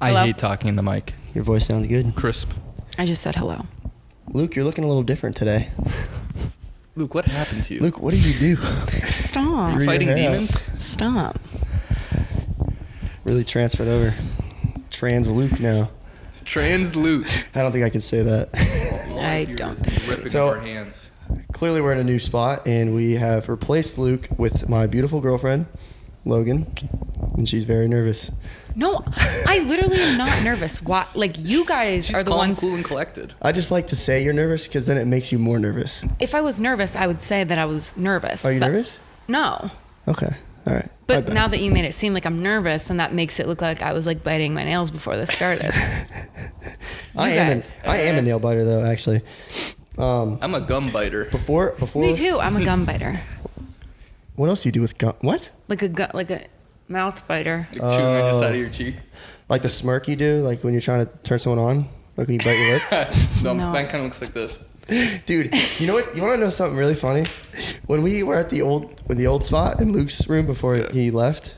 I Hello? hate talking in the mic. Your voice sounds good. Crisp. I just said hello. Luke, you're looking a little different today. Luke, what happened to you? Luke, what did you do? Stop. You're Fighting your hair demons? Stop. Really transferred over. Trans Luke now. Trans Luke. I don't think I can say that. I don't think so. Ripping So- our hands. Clearly we're in a new spot, and we have replaced Luke with my beautiful girlfriend, Logan, and she's very nervous. No, I literally am not nervous. Why? Like, you guys She's are the calm, ones. cool, and collected. I just like to say you're nervous because then it makes you more nervous. If I was nervous, I would say that I was nervous. Are you but nervous? No. Okay. All right. My But bad. now that you made it seem like I'm nervous, then that makes it look like I was like biting my nails before this started. I guys. am a nail biter though, actually. I'm a gum biter. Before. Me too. I'm a gum biter. What else do you do with gum? What? Like a mouth biter. Like chewing on the side of your cheek. Like the smirk you do, like when you're trying to turn someone on, like when you bite your lip. No, No. mine kind of looks like this. Dude, you know what? You want to know something really funny? When we were at the old spot in Luke's room before he left,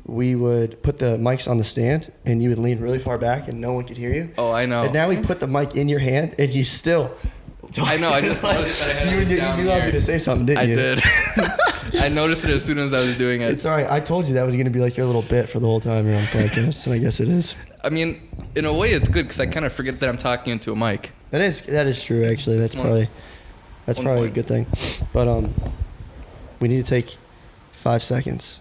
we would put the mics on the stand, and you would lean really far back, and no one could hear you. Oh, I know. And now we put the mic in your hand, and you still. I know. I just noticed that I had you it knew down I was here. going to say something, didn't I you? did. I noticed it as soon as I was doing it. It's all right. I told you that was going to be like your little bit for the whole time you're on the podcast, and I guess it is. I mean, in a way, it's good because I kind of forget that I'm talking into a mic. That is true. Actually, that's One probably a point. good thing. But we need to take 5 seconds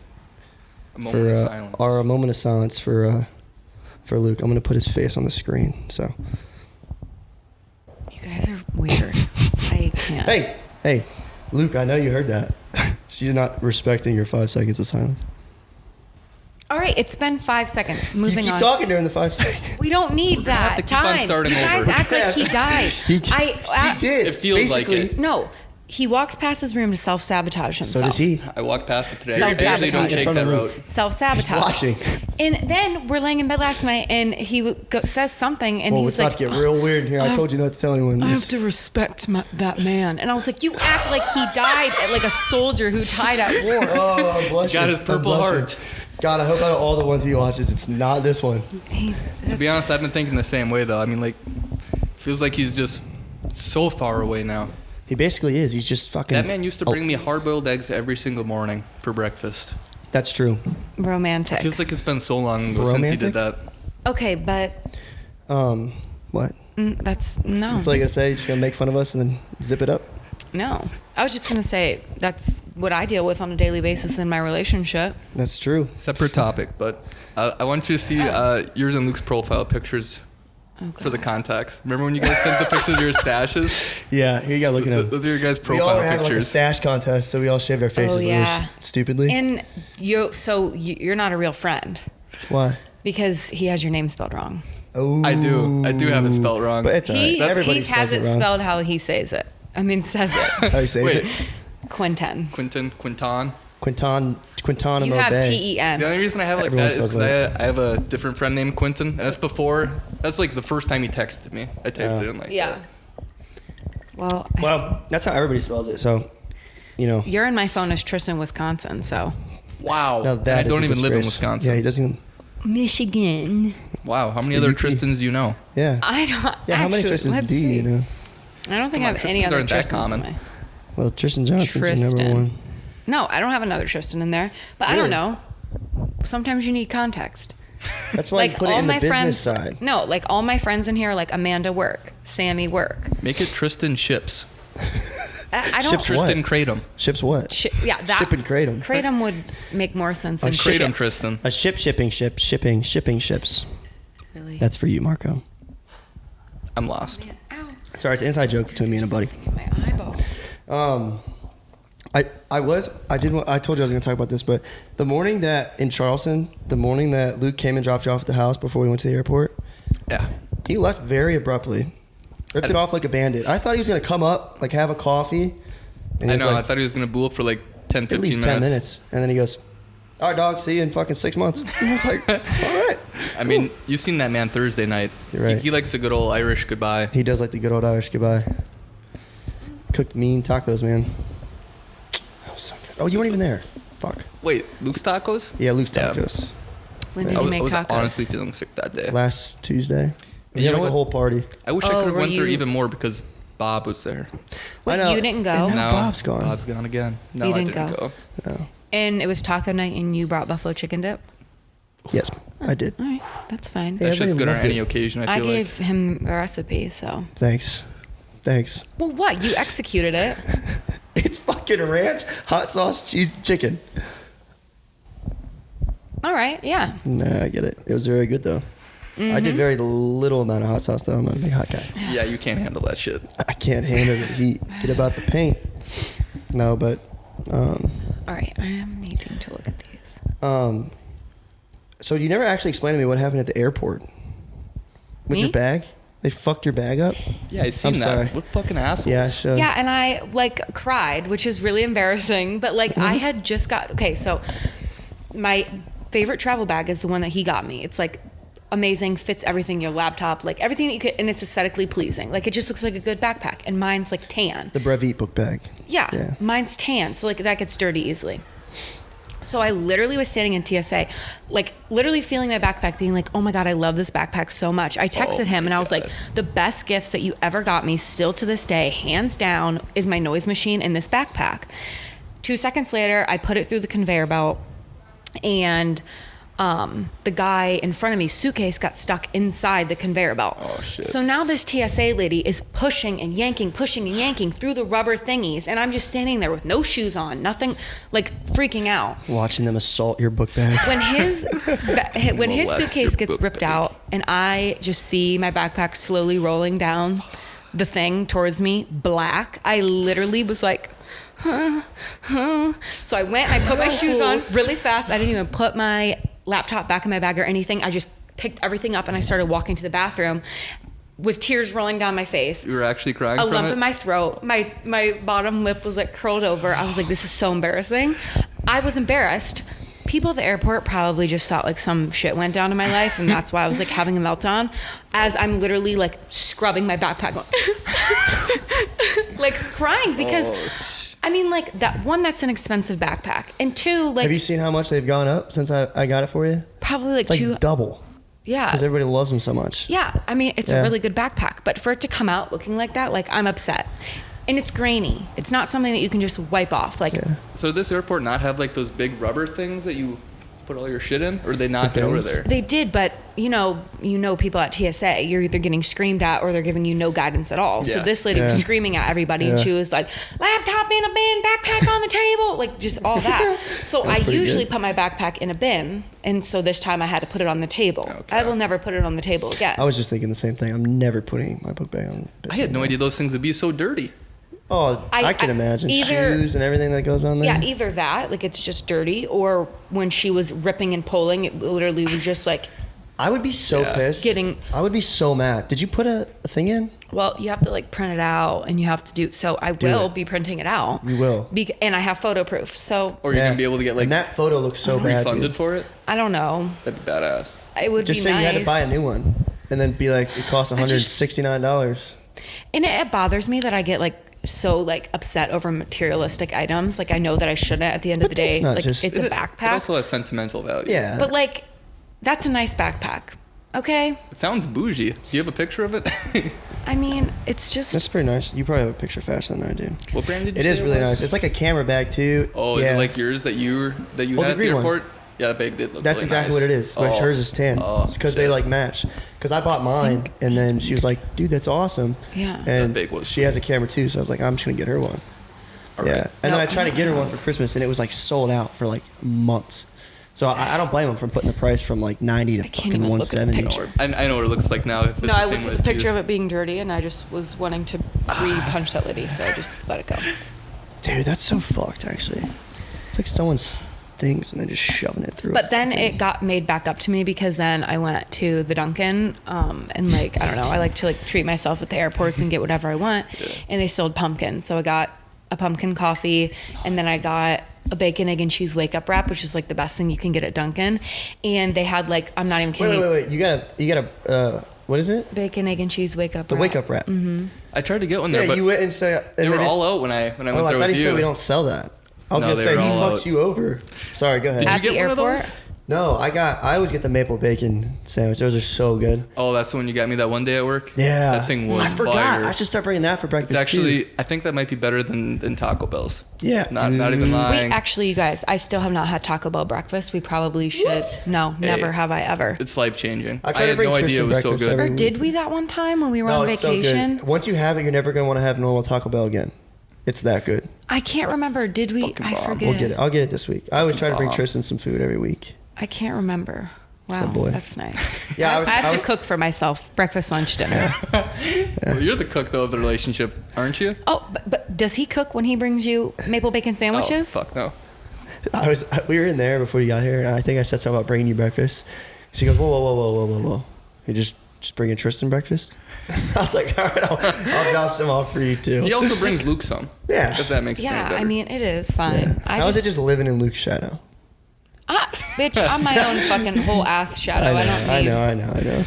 A moment of silence. a moment of silence for Luke. I'm gonna put his face on the screen. So You guys are weird. I can't. hey, Luke, I know you heard that. She's not respecting your 5 seconds of silence. All right, it's been 5 seconds. You Moving keep on. talking during the 5 seconds. We don't need that have to keep on time. starting you guys over. act like he died. He did. It feels like basically. it. No, he walked past his room to self-sabotage So himself. does he. I walked past it today. I Self-sabotage. usually don't In take front that of road. Luke. Self-sabotage. Watching. And then we're laying in bed last night, and he says something, and Well, he it's was about like, to get real weird in here. I told you not to tell anyone. I have this. to respect that man. And I was like, you act like he died like a soldier who died at war. Oh, bless Got you. his purple I'm blushing. heart. God, I hope out of all the ones he watches, it's not this one. To be honest, I've been thinking the same way though. I mean, like, feels like he's just so far away now. He basically is. He's just fucking. That man used to bring me hard-boiled eggs every single morning for breakfast. That's true. Romantic. Feels like it's been so long ago since he Romantic? did that. Okay, but What? that's no. That's all you gotta say. You're just gonna make fun of us and then zip it up. No. I was just going to say that's what I deal with on a daily basis in my relationship. That's true. Separate topic, but I want you to see yours and Luke's profile pictures for the contacts. Remember when you guys sent the pictures of your stashes? Yeah. Here you go. Look at him. Those are your guys' We all profile were having like a pictures. stash contest, so we all shaved our faces a yeah. little stupidly. And you're not a real friend Why? because he has your name spelled wrong. Oh. I do have it spelled wrong. But it's He, alright. Everybody he has spells it wrong. spelled how he says it. Says it. How you say Wait. it? Quinten. Quinton. Quintanamo You have Bay. T-E-N. The only reason I have like Everyone that is spells because I have a different friend named Quinton, and that's like the first time he texted me. I typed it in like Yeah. Well, Well, that's how everybody spells it. So, you know. you're in my phone as Tristan, Wisconsin, so. Wow. Now And that I is don't a even live in disgrace. Wisconsin. Yeah, he doesn't even. Michigan. Wow. How many the other UP. Tristans do you know? Yeah. I don't. Yeah, how many actually, Tristans let's do you see. know? I don't think Come I on, have any Tristans other aren't that Tristans common. in my. Well, Tristan Johnson's your number Tristan. one. No, I don't have another Tristan in there. But I Really? don't know. Sometimes you need context. That's why you put it in the business friends. side. No, like all my friends in here are like Amanda work, Sammy work. Make it Tristan Ships. I don't. Ships what? Tristan Kratom. Ships what? Yeah, that. Ship and Kratom. Kratom would make more sense than Kratom ship. Tristan. A shipping ships. Really? That's for you, Marco. I'm lost. Ow. Sorry, it's an inside joke between me and a buddy. My eyeball. I told you I was going to talk about this, but the morning that in Charleston, the morning that Luke came and dropped you off at the house before we went to the airport, Yeah. he left very abruptly. Ripped it off like a bandit. I thought he was going to come up, like have a coffee. And I he was know. like, I thought he was gonna bool for like 10, 15 at least minutes. 10 minutes. And then he goes, all right, dog, see you in fucking 6 months. And I was like, all right. I mean, you've seen that man Thursday night. You're right. He likes a good old Irish goodbye. He does like the good old Irish goodbye. Cooked mean tacos, man. That was so good. Oh, you weren't even there. Fuck. Wait, Luke's Tacos? Yeah, Luke's Yeah. tacos. When did I you was, make I was tacos? honestly feeling sick that day. Last Tuesday. We You had know like what? a whole party. I wish I Oh, could have were went there you- even more because Bob was there. Wait, I know. you didn't go? And now Bob's gone. Bob's gone again. No, You I didn't didn't go. go. No. And it was taco night, and you brought buffalo chicken dip. Yes, I did. All right, that's fine. Yeah, That's just everybody good on loved any it. occasion, I I feel gave him a recipe, so. Thanks. Well, what? You executed it. It's fucking ranch, hot sauce, cheese, chicken. All right, yeah. Nah, I get it. It was very good though. I did very little amount of hot sauce though. I'm not a big hot guy. like. Yeah, you can't handle that shit. I can't handle the heat. Get about the paint. No, but All right, I am needing to look at these. so you never actually explained to me what happened at the airport with Me? your bag. They fucked your bag up. Yeah, I seen I'm that. sorry. What fucking assholes? Yeah, so Yeah, and I like cried, which is really embarrassing. But like, I had just got so my favorite travel bag is the one that he got me. It's like amazing, fits everything, your laptop, like everything that you could, and it's aesthetically pleasing. Like it just looks like a good backpack. And mine's like tan. the Brevite book bag. Yeah, mine's tan, so like that gets dirty easily. So I literally was standing in TSA, like literally feeling my backpack, being like, oh my God, I love this backpack so much. I texted him and I was like, the best gifts that you ever got me still to this day, hands down, is my noise machine and this backpack. 2 seconds later, I put it through the conveyor belt, and the guy in front of me, suitcase got stuck inside the conveyor belt. Oh, shit. So now this TSA lady is pushing and yanking through the rubber thingies, and I'm just standing there with no shoes on, nothing, like freaking out. Watching them assault your book bag. When his Molest suitcase your gets book ripped bag. out, and I just see my backpack slowly rolling down the thing towards me, black, I literally was like, huh. So I went and I put my shoes on really fast. I didn't even put my laptop back in my bag or anything. I just picked everything up and I started walking to the bathroom with tears rolling down my face. You were actually crying A from lump it? in my throat. My bottom lip was like curled over. I was like, this is so embarrassing. I was embarrassed. People at the airport probably just thought like some shit went down in my life, and that's why I was like having a meltdown as I'm literally like scrubbing my backpack going like crying because I mean, like, that's an expensive backpack. And two, like... Have you seen how much they've gone up since I got it for you? Probably like It's like double. Yeah. Because everybody loves them so much. Yeah. I mean, it's a really good backpack. But for it to come out looking like that, like, I'm upset. And it's grainy. It's not something that you can just wipe off. Like, So does this airport not have like those big rubber things that you put all your shit in? Or did they not The get over bins? there? they did, but you know people at TSA, you're either getting screamed at or they're giving you no guidance at all. So Yeah. this lady was screaming at everybody, and she was like, laptop in a bin, backpack on the table, like just all that. So I pretty usually good. put my backpack in a bin, and so this time I had to put it on the table. Okay. I will never put it on the table again. I was just thinking the same thing. I'm never putting my book bag on. I had no idea those things would be so dirty. Oh, I can imagine. either- Shoes and everything that goes on there. Yeah, either that, like it's just dirty, or when she was ripping and pulling, it literally was just like, I would be so pissed. I would be so mad. Did you put a thing in? well, you have to like print it out, and you have to do. So I will be printing it out. You will. And I have photo proof. So Or you're going to be able to get like and that photo looks so bad. refunded Dude. for it? I don't know. That'd be badass. It would Just be say nice. you had to buy a new one, and then be like, it costs $169. And it bothers me that I get like so like upset over materialistic items. Like I know that I shouldn't at the end of But the day. that's not Like just- it's a It backpack. also has sentimental value. Yeah. But like that's a nice backpack. Okay? It sounds bougie. Do you have a picture of it? I mean, it's just That's pretty nice. You probably have a picture faster than I do. What brand did you It say is really was? nice. It's like a camera bag too. Oh, yeah. is it like yours that you the had at the green one. airport? Yeah, that bag did look That's really exactly nice. what it is. But hers is tan. Oh, because they shit. like match. Because I bought mine, and then she was like, "Dude, that's awesome." Yeah. And That bag was she has a camera too, so I was like, "I'm just gonna get her one." All yeah. right. And No. then I tried to get her one for Christmas, and it was like sold out for like months. So I don't blame them for putting the price from like 90 to can't fucking even look at the 170. picture. I know what it looks like now. If it's no, the I same looked way at as the picture yours. of it being dirty, and I just was wanting to re-punch that lady, so I just let it go. Dude, that's so fucked. Actually, it's like someone's things and they're just shoving it through. But then it got made back up to me because then I went to the Dunkin', and like I don't know, I like to like treat myself at the airports and get whatever I want, and they sold pumpkin, so I got a pumpkin coffee, and then I got a bacon, egg, and cheese wake up wrap, which is like the best thing you can get at Dunkin', and they had like I'm not even kidding. Wait. You gotta. What is it? Bacon, egg, and cheese wake up. The wrap. wake up wrap. Mm-hmm. I tried to get one there, Yeah, but you went and said. they were all out when I went Oh, there I thought with he you. said we don't sell that. I was No, gonna they say were he all fucks out. you over. Sorry, go ahead. Did you At get the one of airport? those? No, I always get the maple bacon sandwich. Those are so good. Oh, that's the one you got me that one day at work? Yeah. That thing was I forgot. fire. I should start bringing that for breakfast It's actually, too. I think that might be better than Taco Bell's. Yeah, Not even lying. Wait, actually, you guys, I still have not had Taco Bell breakfast. We probably should. What? No, never have I ever. It's life changing. I I try to had bring no idea Tristan it was so breakfast good. every Or did we that one time when we were on it's so vacation? good. Once you have it, you're never gonna want to have normal Taco Bell again. It's that good. I can't remember. Did we? Fucking I bomb. forget. We'll get it. I'll get it this week. I always try to bring bomb. Tristan some food every week. I can't remember. Wow, my boy. that's nice. Yeah, I have to cook for myself. Breakfast, lunch, dinner. Well, you're the cook though of the relationship, aren't you? Oh, but does he cook when he brings you maple bacon Oh, sandwiches? fuck no. We were in there before you got here, and I think I said something about bringing you breakfast. She goes, whoa. You just bringing Tristan breakfast? I was like, all right, I'll drop some off for you too. He also brings Luke some. Yeah. If that makes it any Yeah, better. I mean, it is fine. How is it just living in Luke's shadow? Bitch, I'm my own fucking whole ass shadow. I don't need. I know.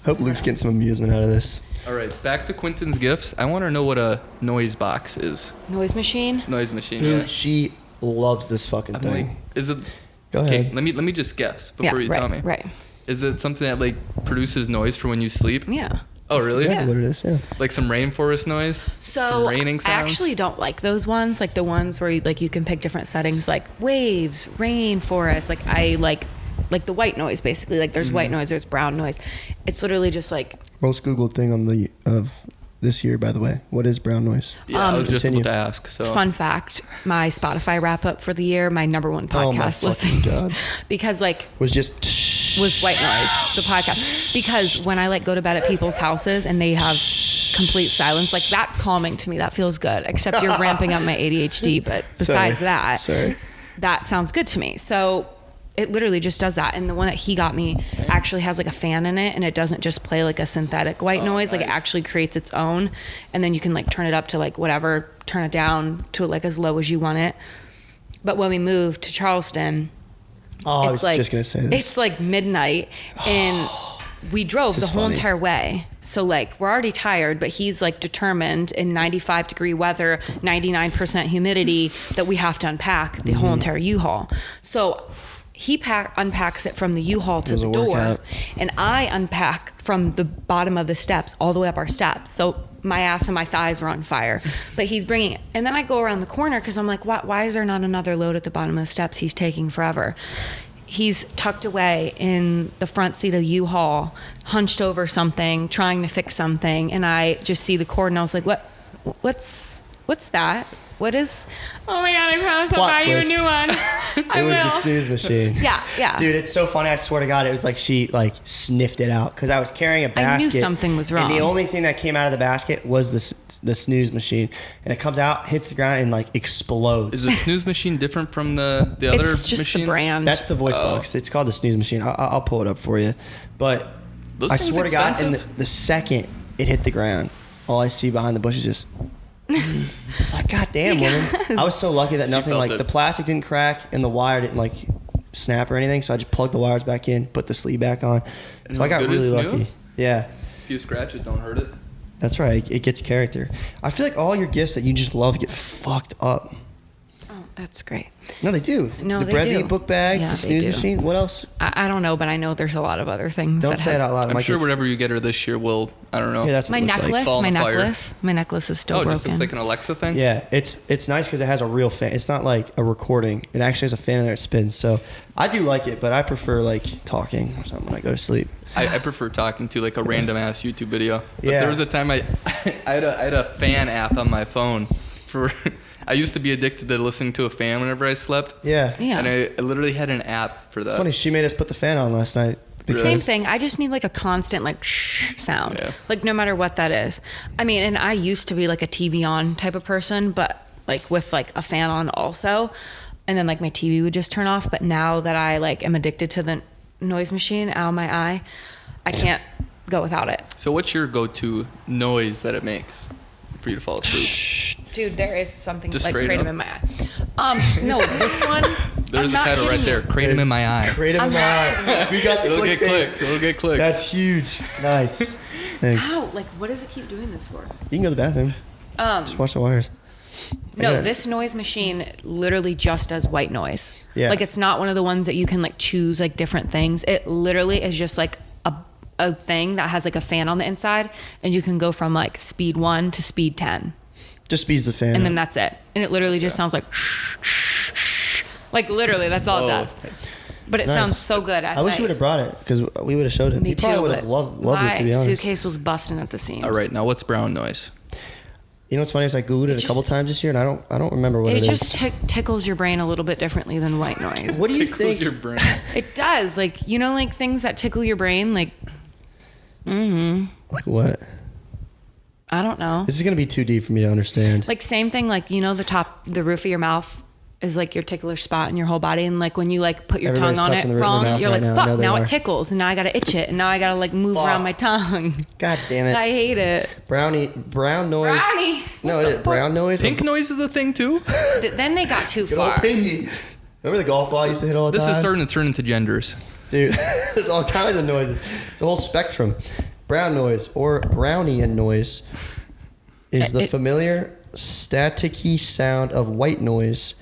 Hope Luke's getting some amusement out of this. All right, back to Quentin's gifts. I want to know what a noise box is. Noise machine. Noise machine. Dude, Yeah. she loves this fucking I'm thing. like, is it? Go Okay, ahead. let me just guess Yeah, before you right, tell me. right. Is it something that like produces noise for when you sleep? Yeah. Oh, really? That's exactly what it is, yeah. Like some rainforest noise? So some raining I sounds? actually don't like those ones, like the ones where you can pick different settings, like waves, rain, forest. Like I like the white noise basically. Like there's white noise, there's brown noise. It's literally just like Most Googled thing of this year, by the way. What is brown noise? Yeah, I was just Continue. about to ask. So fun fact. My Spotify wrap up for the year, my number one Oh my podcast fucking listening, God. because like Was just was white noise, the podcast. Because when I like go to bed at people's houses and they have complete silence, like that's calming to me. That feels good. Except you're ramping up my ADHD, but besides Sorry. that sounds good to me. So it literally just does that. And the one that he got me actually has like a fan in it, and it doesn't just play like a synthetic white noise. Like it nice. actually creates its own, and then you can like turn it up to like whatever, turn it down to like as low as you want it. But when we moved to Charleston, Oh, I it's was like just gonna say this. it's like midnight, and we drove the This is whole funny. entire way. So like we're already tired, but he's like determined in 95-degree weather, 99% humidity, that we have to unpack the Mm-hmm. whole entire U-Haul. So he unpacks it from the U-Haul to was the a door, workout. and I unpack from the bottom of the steps all the way up our steps. So my ass and my thighs were on fire, but he's bringing it. And then I go around the corner because I'm like, why is there not another load at the bottom of the steps? He's taking forever. He's tucked away in the front seat of the U-Haul, hunched over something, trying to fix something. And I just see the cord, and I was like, what's that? What is? Oh my God, I promise I'll Plot buy you a twist. new one. I It was will. the snooze machine. Yeah. Dude, it's so funny. I swear to God, it was like she like sniffed it out because I was carrying a I knew basket. something was wrong. And the only thing that came out of the basket was the snooze machine, and it comes out, hits the ground, and like explodes. is the snooze machine different from the other It's just machine? the brand. That's the voice Oh. box. It's called the snooze machine. I'll pull it up for you. But Those I things swear to God, in expensive? the second it hit the ground, all I see behind the bushes is. It's like, God damn, woman. I was so lucky that nothing felt like it. the plastic didn't crack and the wire didn't like snap or anything. So I just plugged the wires back in, put the sleeve back on. And So I as got good really as lucky. new? Yeah, A few scratches don't hurt it. that's right. It gets character. I feel like all your gifts that you just love get fucked up. Oh, that's great. No, they do. No, the they Brevy do. book bag, Yeah, the they snooze do. machine. What else? I don't know, but I know there's a lot of other things. Don't that say it out loud. I'm Mike. sure whatever you get her this year will, I don't know. Yeah, that's what my it looks necklace, Like. Fall my in the fire. necklace is still Oh, just broken. like an Alexa thing? Yeah, it's nice because it has a real fan. It's not like a recording. It actually has a fan in there that spins. So I do like it, but I prefer like talking or something when I go to sleep. I prefer talking to like a random ass YouTube video. But Yeah. there was a time I had a fan app on my phone for. I used to be addicted to listening to a fan whenever I slept. Yeah. Yeah. And I literally had an app for that. It's funny. She made us put the fan on last night. because- Same thing. I just need like a constant like shh sound. Yeah. Like no matter what that is. I mean, and I used to be like a TV on type of person, but like with like a fan on also. And then like my TV would just turn off. But now that I like am addicted to the noise machine out of my eye, I can't go without it. So what's your go-to noise that it makes for you to fall asleep? Dude, there is something Just like straight kratom up. in my eye. No, this one. There's I'm the not title right kidding there. you. Kratom in my eye. Kratom in my eye. We got the It'll get clickbait. clicks. It'll get clicks. That's huge. Nice. Thanks. Ow, like what does it keep doing this for? You can go to the bathroom. Just watch the wires. No, this noise machine literally just does white noise. Yeah. Like it's not one of the ones that you can like choose like different things. It literally is just like a thing that has like a fan on the inside, and you can go from like speed 1 to speed 10. Just speeds the fan. And then that's it. And it literally just sounds like literally that's all it does. But it sounds so good at I wish night. you would have brought it because we would have showed him. Me He too, probably would but have loved my it, to be honest. suitcase was busting at the seams. All right, now what's brown noise? You know what's funny is I googled it a couple times this year, and I don't remember what it It is. just tickles your brain a little bit differently than white noise. What do you Tickles think? your brain. It does. Like, you know, like things that tickle your brain, like, Like what? I don't know. This is gonna be too deep for me to understand. Like same thing, like, you know, the roof of your mouth is like your tickler spot in your whole body. And like when you like put your Everybody's tongue on it touching the roof of their wrong, mouth you're right like, now. I know fuck, they now are. it tickles. And now I got to itch it. And now I got to like move around my tongue. God damn it. I hate it. Brown noise. Brownie. No, it is brown noise. Pink noise is a thing too. Then they got too Good old far. pinky. Remember the golf ball I used to hit all the This time? is starting to turn into genders. Dude, there's all kinds of noises. It's a whole spectrum. Brown noise or Brownian noise is the familiar staticky sound of white noise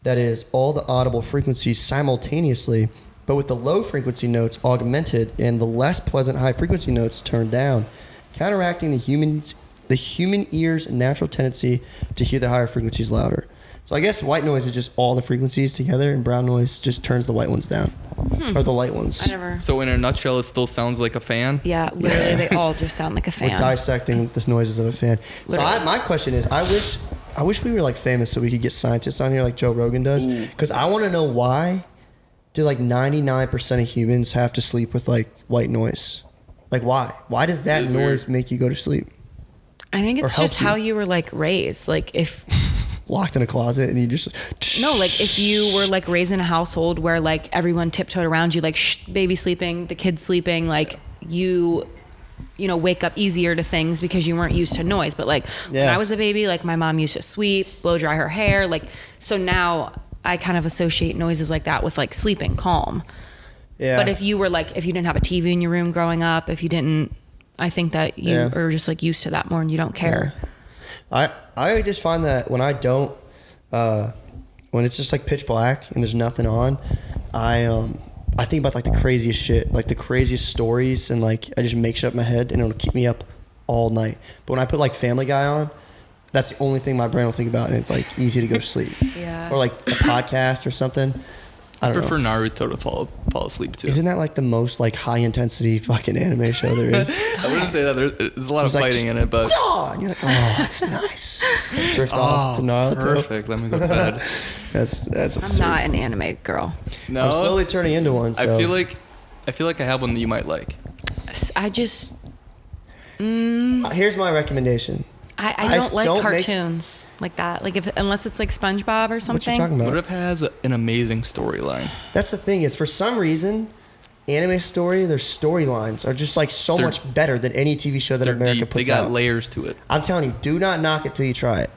that is all the audible frequencies simultaneously, but with the low frequency notes augmented and the less pleasant high frequency notes turned down, counteracting the human ear's natural tendency to hear the higher frequencies louder. So I guess white noise is just all the frequencies together, and brown noise just turns the white ones down, or the light ones. I never. So in a nutshell, it still sounds like a fan. Yeah, literally, they all just sound like a We're fan. dissecting the noises of a fan. Literally. So my question is, I wish we were like famous so we could get scientists on here like Joe Rogan does, because I want to know why do like 99% of humans have to sleep with like white noise? Like why? Why does that It is noise weird. make you go to sleep? I think Or it's helps just how you. you were like raised. Like if Locked in a closet and you just no, like if you were like raised in a household where like everyone tiptoed around you, like baby sleeping, the kids sleeping, like you know, wake up easier to things because you weren't used to noise. But like when Yeah. I was a baby, like my mom used to sweep, blow dry her hair, like so now I kind of associate noises like that with like sleeping calm. Yeah. But if you didn't have a TV in your room growing up, if you didn't, I think that you Yeah. are just like used to that more and you don't care. I just find that when I don't, when it's just like pitch black and there's nothing on, I think about like the craziest shit, like the craziest stories, and like I just make shit up in my head and it'll keep me up all night. But when I put like Family Guy on, that's the only thing my brain will think about, and it's like easy to go to sleep. Yeah. Or like a podcast or something. I I don't prefer know. Naruto to fall asleep to. Isn't that like the most like high intensity fucking anime show there is? I wouldn't say that. There's a lot of It's like, fighting in it, but "Oh," and you're like, oh, that's nice. Drift off to Naruto. perfect. Let me go to bed. That's I'm absurd. not an anime girl. No, I'm slowly turning into one. So. I feel like I have one that you might like. I just Here's my recommendation. I don't like don't make- cartoons like that. Like unless it's like SpongeBob or something. What you talking about? What if it has an amazing storyline? That's the thing is, for some reason, anime story, their storylines are just like so They're- much better than any TV show that They're America deep. They puts got out. layers to it. I'm telling you, do not knock it till you try it.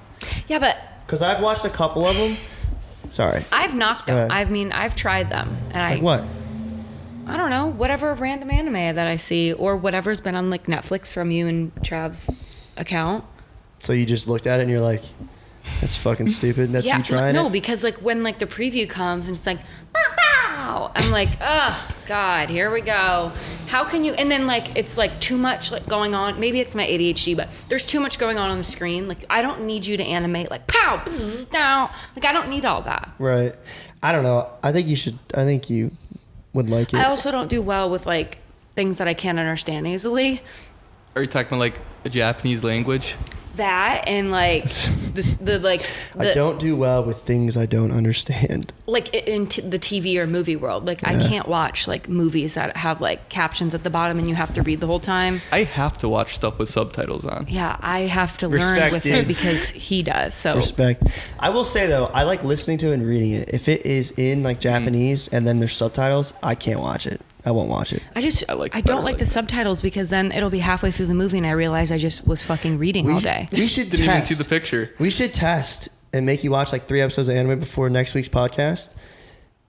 Yeah, but Because I've watched a couple of them. Sorry. I've knocked Go them. ahead. I mean, I've tried them, and Like what? I don't know, whatever random anime that I see or whatever's been on like Netflix from you and Trav's account. So you just looked at it and you're like, that's fucking stupid. That's you trying no, it? because like when like the preview comes and it's like, bow, bow, I'm like, oh God, here we go. How can you? And then like it's like too much like going on. Maybe it's my ADHD, but there's too much going on the screen. Like I don't need you to animate like pow, bzz, down. Like I don't need all that. Right. I don't know. I think you would like it. I also don't do well with like things that I can't understand easily. Are you talking about like a Japanese language? That and like I don't do well with things I don't understand. like the TV or movie world. Like I can't watch like movies that have like captions at the bottom and you have to read the whole time. I have to watch stuff with subtitles on. Yeah, I have to learn Respect, with dude. him because he does. So Respect. I will say though, I like listening to it and reading it. If it is in like Japanese and then there's subtitles, I can't watch it. I won't watch it. I like it don't better like like the that. subtitles because then it'll be halfway through the movie and I realize I just was fucking reading all day. We should Didn't even test. see the picture. We should test and make you watch like 3 episodes of anime before next week's podcast,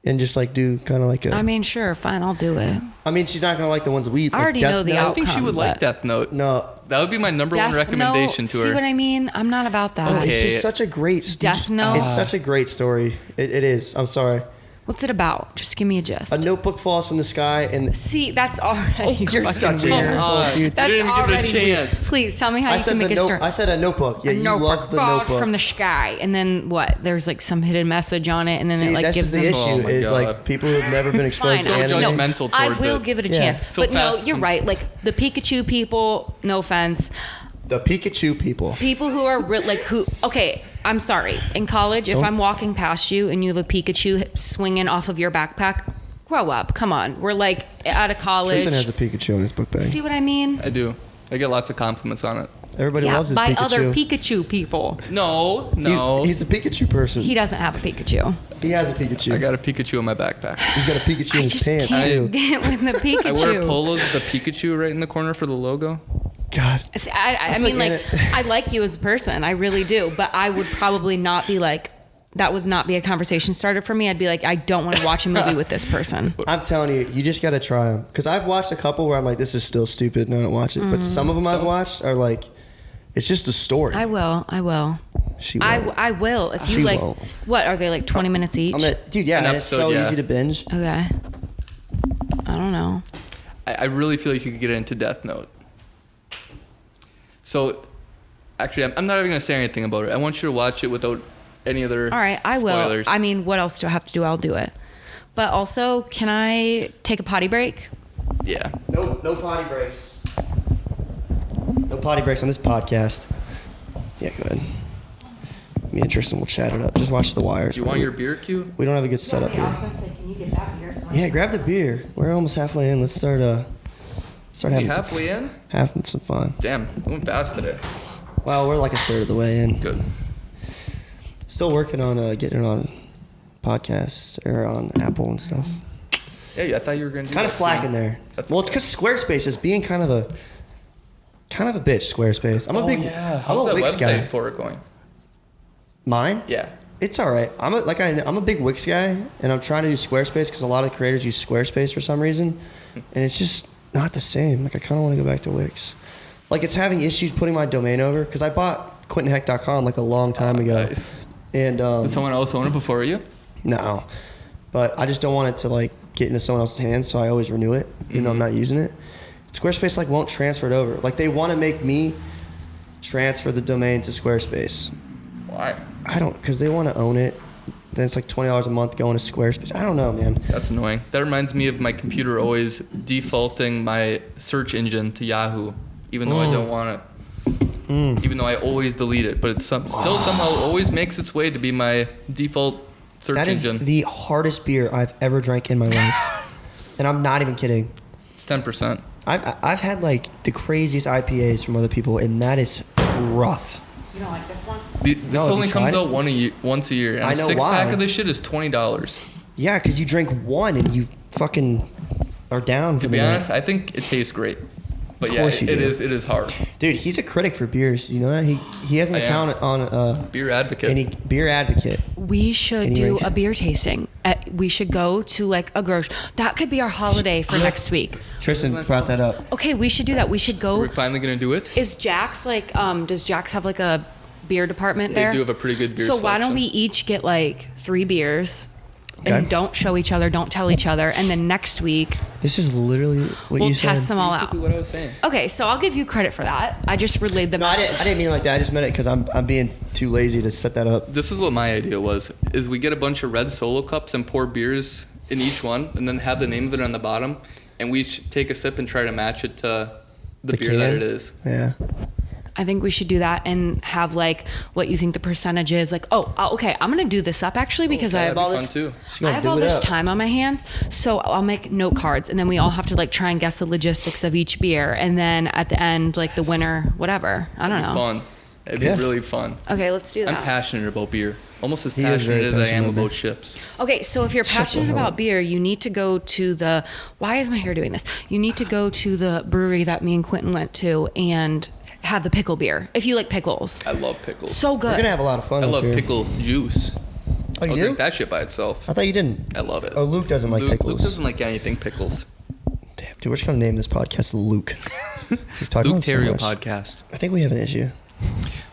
and just like do kind of like a. I mean, sure, fine, I'll do it. I mean, she's not gonna like the ones we. I already know the I outcome. think she would like but- Death Note. No, That would be my number one Death recommendation Note, to her. See what I mean? I'm not about that. Oh, Okay. it's just such a great Death Note. It's such a great story. It is. I'm sorry. What's it about? Just give me a gist. A notebook falls from the sky, and See, that's already. you're fucking such a weird. asshole, dude. That's You didn't even give it a already weird. chance. Please tell me how you can make a story. I said a notebook. Yeah, A you notebook love the falls notebook. from the sky, and then what? There's like some hidden message on it, and then See, it like that's gives just the them. issue. Oh my Is God. like people who've never been exposed Fine, to So anime. judgmental I towards will it. give it a Yeah. chance, So but no, fast. you're right. Like the Pikachu people, no offense, The Pikachu people. people who are like who. Okay, I'm sorry. In college, if Don't- I'm walking past you and you have a Pikachu swinging off of your backpack, grow up. Come on, we're like out of college. Tristan has a Pikachu in his book bag. See what I mean? I do. I get lots of compliments on it. Everybody Yeah, loves his by Pikachu. other Pikachu people. No, no. He's a Pikachu person. He doesn't have a Pikachu. He has a Pikachu. I got a Pikachu in my backpack. He's got a Pikachu in I his just pants can't too. get with the Pikachu. I wear polos with the Pikachu right in the corner for the logo. God. See, I feel mean, like like, I like you as a person. I really do. But I would probably not be like, that would not be a conversation starter for me. I'd be like, I don't want to watch a movie with this person. I'm telling you, you just got to try them. Because I've watched a couple where I'm like, this is still stupid and I don't watch it. But some of them I've watched are like, it's just a story. I will. She will. I will. If you She like, won't. what are they like 20 minutes each? Dude, yeah, An and it's so episode, yeah. easy to binge. Okay. I don't know. I really feel like you could get into Death Note. So, actually, I'm not even going to say anything about it. I want you to watch it without any other All right, I spoilers. will. I mean, what else do I have to do? I'll do it. But also, can I take a potty break? Yeah. No potty breaks. No potty breaks on this podcast. Yeah, go ahead. Me and Tristan will chat it up. Just watch The Wire. Do you want your beer cue? We don't have a good setup here. going to say, can you get that beer? Yeah, grab the beer. We're almost halfway in. Let's start We having halfway in? having some fun. Damn, I went fast today. Well, we're like a third of the way in. Good. Still working on getting it on podcasts or on Apple and stuff. Yeah, I thought you were going to do Kind of that slacking soon. there. That's Well, okay. it's because Squarespace is being kind of a bitch. Squarespace. I'm a big. I'm How's a that Wix website guy. for it going? Mine? Yeah. It's all right. I'm a big Wix guy, and I'm trying to do Squarespace because a lot of creators use Squarespace for some reason, and it's just not the same. Like I kind of want to go back to Wix. Like it's having issues putting my domain over because I bought QuentinHeck.com like a long time ago, Nice. and Did someone else own it before you? no, but I just don't want it to like get into someone else's hands, so I always renew it even though I'm not using it. Squarespace like won't transfer it over. Like they want to make me transfer the domain to Squarespace. Why? I don't, because they want to own it. Then it's like $20 a month going to Squarespace. I don't know, man. That's annoying. That reminds me of my computer always defaulting my search engine to Yahoo, even though I don't want it. Even though I always delete it, but it's still somehow always makes its way to be my default search That is engine. the hardest beer I've ever drank in my life, and I'm not even kidding. It's 10%. I've had like the craziest IPAs from other people, and that is rough. You don't like this one? This No, have only you comes tried out once a year, and I a know 6-pack why. of this shit is $20. Yeah, because you drink one and you fucking are down for To the be night. honest, I think it tastes great. But Of yeah, course it you do. is hard. Dude, he's a critic for beers. You know that he has an I am. account on Beer advocate. Beer Advocate. We should Any do range? a beer tasting. We should go to like a grocery. That could be our holiday for next week. Tristan brought that up. Okay, we should do that. We should We're go. finally gonna do it. Is Jack's like? Does Jack's have like a beer department They there? do have a pretty good beer So why don't selection. we each get like 3 beers, Okay. and don't show each other, don't tell each other, and then next week This is literally what we'll you test said. them all Basically out. what I was saying. Okay, so I'll give you credit for that. I just relayed the No, I message. didn't mean it like that. I just meant it because I'm being too lazy to set that up. This is what my idea was: is we get a bunch of red Solo cups and pour beers in each one, and then have the name of it on the bottom, and we each take a sip and try to match it to the beer that can? it is. Yeah. I think we should do that and have like what you think the percentage is. Like, okay, I'm gonna do this up actually because I that'd have be all fun this. too. She's I gonna have do all it this up. time on my hands, so I'll make note cards, and then we all have to like try and guess the logistics of each beer, and then at the end, like the winner, whatever. I don't It'd know. be fun. It'd Yes. be really fun. Okay, let's do I'm that. passionate about beer. Almost as He is passionate very as I am passionate about about beer. chips. Okay, so if you're Shut the passionate hell about up. beer, you need to go to the. Why is my hair doing this? You need to go to the brewery that me and Quentin went to and have the pickle beer. If you like pickles, I love pickles. so We're good. gonna have a lot of fun. I up love here. pickle juice. Oh, you I'll do? drink that shit by itself. I thought you didn't. I love it. Oh, Luke doesn't like Luke pickles. doesn't like anything pickles. Damn, dude, we're just gonna name this podcast Luke. We've talked Luke about it so Terrio much. podcast. I think we have an issue.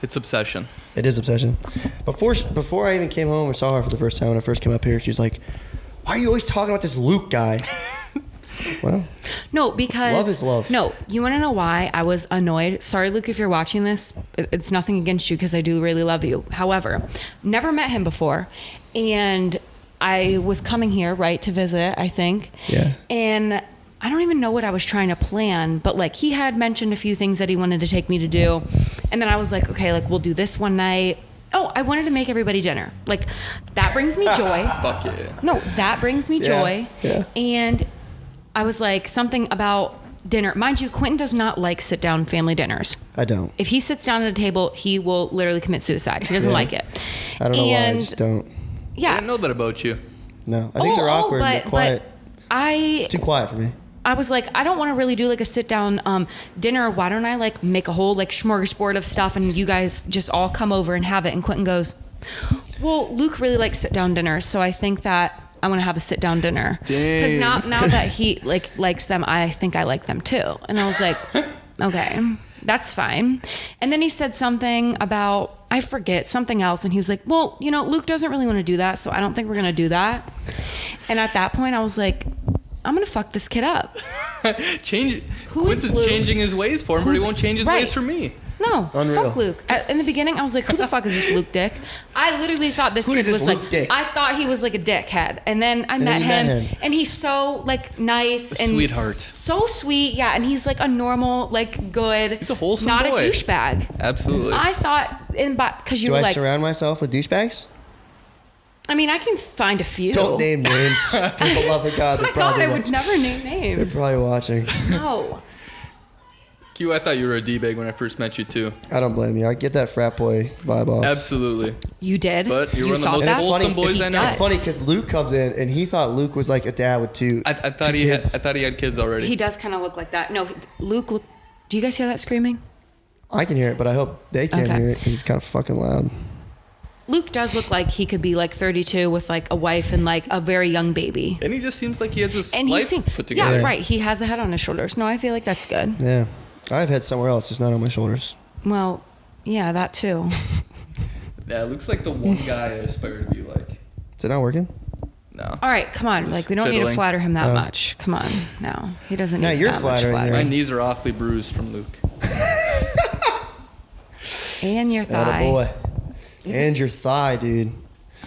It's obsession. It is obsession. Before I even came home or saw her for the first time when I first came up here, she's like, "Why are you always talking about this Luke guy?" Well, No, because love is love. No, you want to know why I was annoyed? Sorry, Luke, if you're watching this, it's nothing against you because I do really love you. However, never met him before, and I was coming here right to visit, I think. Yeah. And I don't even know what I was trying to plan, but like he had mentioned a few things that he wanted to take me to do, and then I was like, okay, like we'll do this one night. Oh, I wanted to make everybody dinner. Like that brings me joy. Fuck yeah. No, that brings me joy. Yeah. And I was like, something about dinner. Mind you, Quentin does not like sit-down family dinners. I don't. If he sits down at a table, he will literally commit suicide. He doesn't like it. I don't know why. I just don't. I Yeah. didn't know that about you. No. I think they're awkward and they're quiet. But It's too quiet for me. I was like, I don't want to really do like a sit-down dinner. Why don't I like make a whole like smorgasbord of stuff and you guys just all come over and have it? And Quentin goes, well, Luke really likes sit-down dinners, so I think that I want to have a sit-down dinner. Because now that he likes them, I think I like them too. And I was like, okay, that's fine. And then he said something about, I forget, something else. And he was like, well, you know, Luke doesn't really want to do that, so I don't think we're going to do that. And at that point, I was like, I'm going to fuck this kid up. Quinton's changing his ways for him, but he won't change his ways for me. No, Unreal. fuck Luke. In the beginning, I was like, who the fuck is this Luke dick? I literally thought this Who kid is this was Luke like, dick? I thought he was like a dickhead. And then I met then you met him, him. and he's so like nice and Sweetheart. so sweet. Yeah, and he's like a normal, like good. He's a wholesome not boy. a douchebag. Absolutely. I thought, because you Do were I like, surround myself with douchebags? I mean, I can find a few. Don't name names. For the love of God, Oh they're my God, probably I would watching. never name They're names. probably watching. No. Q, I thought you were a D-bag when I first met you too. I don't blame you. I get that frat boy vibe off. Absolutely. You did? But you're one of the thought most that? wholesome boys He I know. does. It's funny because Luke comes in and he thought Luke was like a dad with two. I two thought kids. he had kids already. He does kind of look like that. No, Luke, do you guys hear that screaming? I can hear it, but I hope they can't Okay. hear it because it's kind of fucking loud. Luke does look like he could be like 32 with like a wife and like a very young baby. And he just seems like he has his And life he's put together. yeah, right. He has a head on his shoulders. No, I feel like that's good. Yeah, I've had somewhere else, just not on my shoulders. Well, yeah, that too. Yeah, it looks like the one guy I aspire to be like. Is it not working? No. All right, come on. Just Like we don't need to fiddling. flatter him that Oh. much. Come on. No, he doesn't No, need you're that flattering much there. My flattering. knees are awfully bruised from Luke. And your thigh. Boy. And your thigh, dude.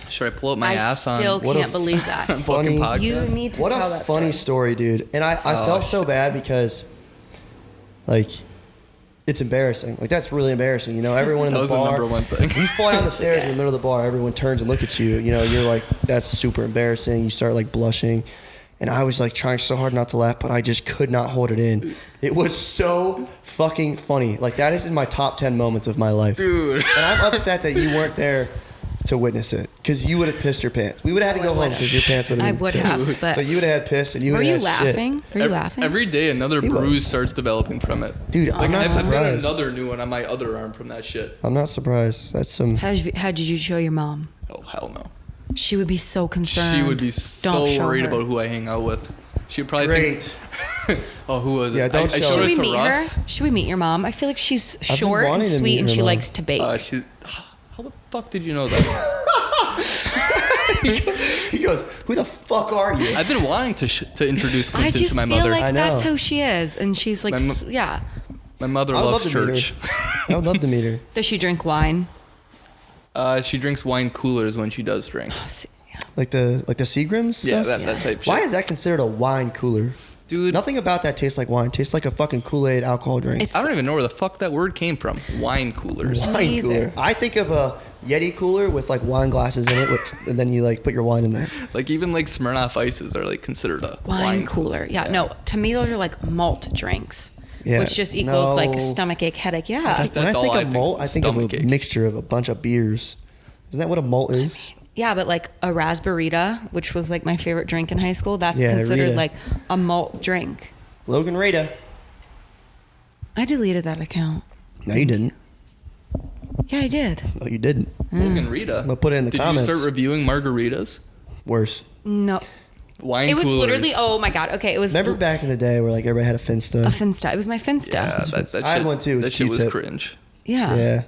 Should I pull up my I ass still on What a can't believe that. fucking funny- podcast? You need to What tell a that funny story. story, dude. And I felt so bad because, like, it's embarrassing. Like, that's really embarrassing. You know, everyone in That the was the bar. number one thing. You fall down the stairs in the middle of the bar, everyone turns and looks at you. You know, you're like, that's super embarrassing. You start, like, blushing. And I was, like, trying so hard not to laugh, but I just could not hold it in. It was so fucking funny. Like, that is in my top 10 moments of my life. Dude. And I'm upset that you weren't there to witness it because you would have pissed your pants. We would have had to go home because your pants would have I been would pissed. have, but So you would have had piss and you were would you have had laughing? Were you laughing? Every day, another He was. bruise starts developing from it. Dude, I'm not I've got surprised. another new one on my other arm from that shit. I'm not surprised. That's some. How did you show your mom? Oh, hell no. She would be so concerned. She would be Don't so show worried her. about who I hang out with. She'd probably Great. think, oh, who was it? Yeah, don't I show showed her. Should it we to meet Russ. her? Should we meet your mom? I feel like she's been short and wanting to sweet meet and her she mom. likes to bake. How the fuck did you know that? He goes, "Who the fuck are you?" I've been wanting to introduce I Quentin just to my feel mother. like I know. that's how she is. And she's like, yeah. My mother I would loves love to meet church. I would love to meet her. Does she drink wine? She drinks wine coolers when she does drink. Oh, see, yeah. Like the Seagrams Yeah, stuff. that type shit. Why is that considered a wine cooler? Dude, Nothing about that tastes like wine. It tastes like a fucking Kool-Aid alcohol drink. It's- I don't even know where the fuck that word came from. Wine coolers. Wine Me cooler. either. I think of a Yeti cooler with like wine glasses in it, and then you like put your wine in there. Like even like Smirnoff Ices are like considered a Wine cooler. Yeah, no, to me, those are like malt drinks, Yeah. which just equals like No. stomach ache, headache. Yeah. That- When I That's all think I of think, malt, I think of a stomach ache. mixture of a bunch of beers. Isn't that what a malt is? Yeah, but like a raspberita, which was like my favorite drink in high school, that's Yeah, considered Rita. like a malt drink. Logan Rita. I deleted that account. No, you didn't. Yeah, I did. No, you didn't. Logan Rita. We'll put it in the Did comments. you start reviewing margaritas? Worse. No. Wine It was coolers. literally, oh my God. Okay, it was. Remember back in the day where like everybody had a Finsta? A Finsta. It was my Finsta. Yeah, that shit, I had one too. It was that shit was Q-tip. cringe. Yeah.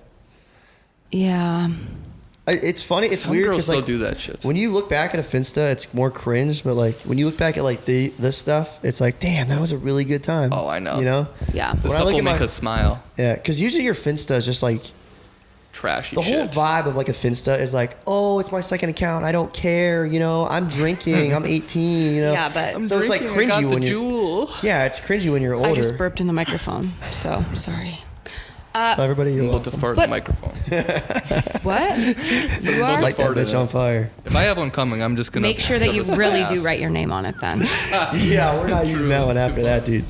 Yeah. It's funny. It's Some weird girls because still like do that shit. when you look back at a Finsta, it's more cringe. But like when you look back at like this stuff, it's like, damn, that was a really good time. Oh, I know. You know? Yeah. The When I stuff look will at make my- us smile. Yeah, because usually your Finsta is just like Trashy the whole shit. vibe of like a Finsta is like, oh, it's my second account. I don't care. You know, I'm drinking. I'm 18. You know. Yeah, but- I'm so it's like drinking, I got cringy the when you. jewel. Yeah, it's cringy when you're older. I just burped in the microphone, so sorry. Tell everybody you're I'm about to welcome. fart But- in the microphone. What? You are? Light that Farted bitch in on it. fire. If I have one coming, I'm just gonna Make sure that shove you this in really my do ass. write your name on it then. Yeah, we're not using that one after that, dude.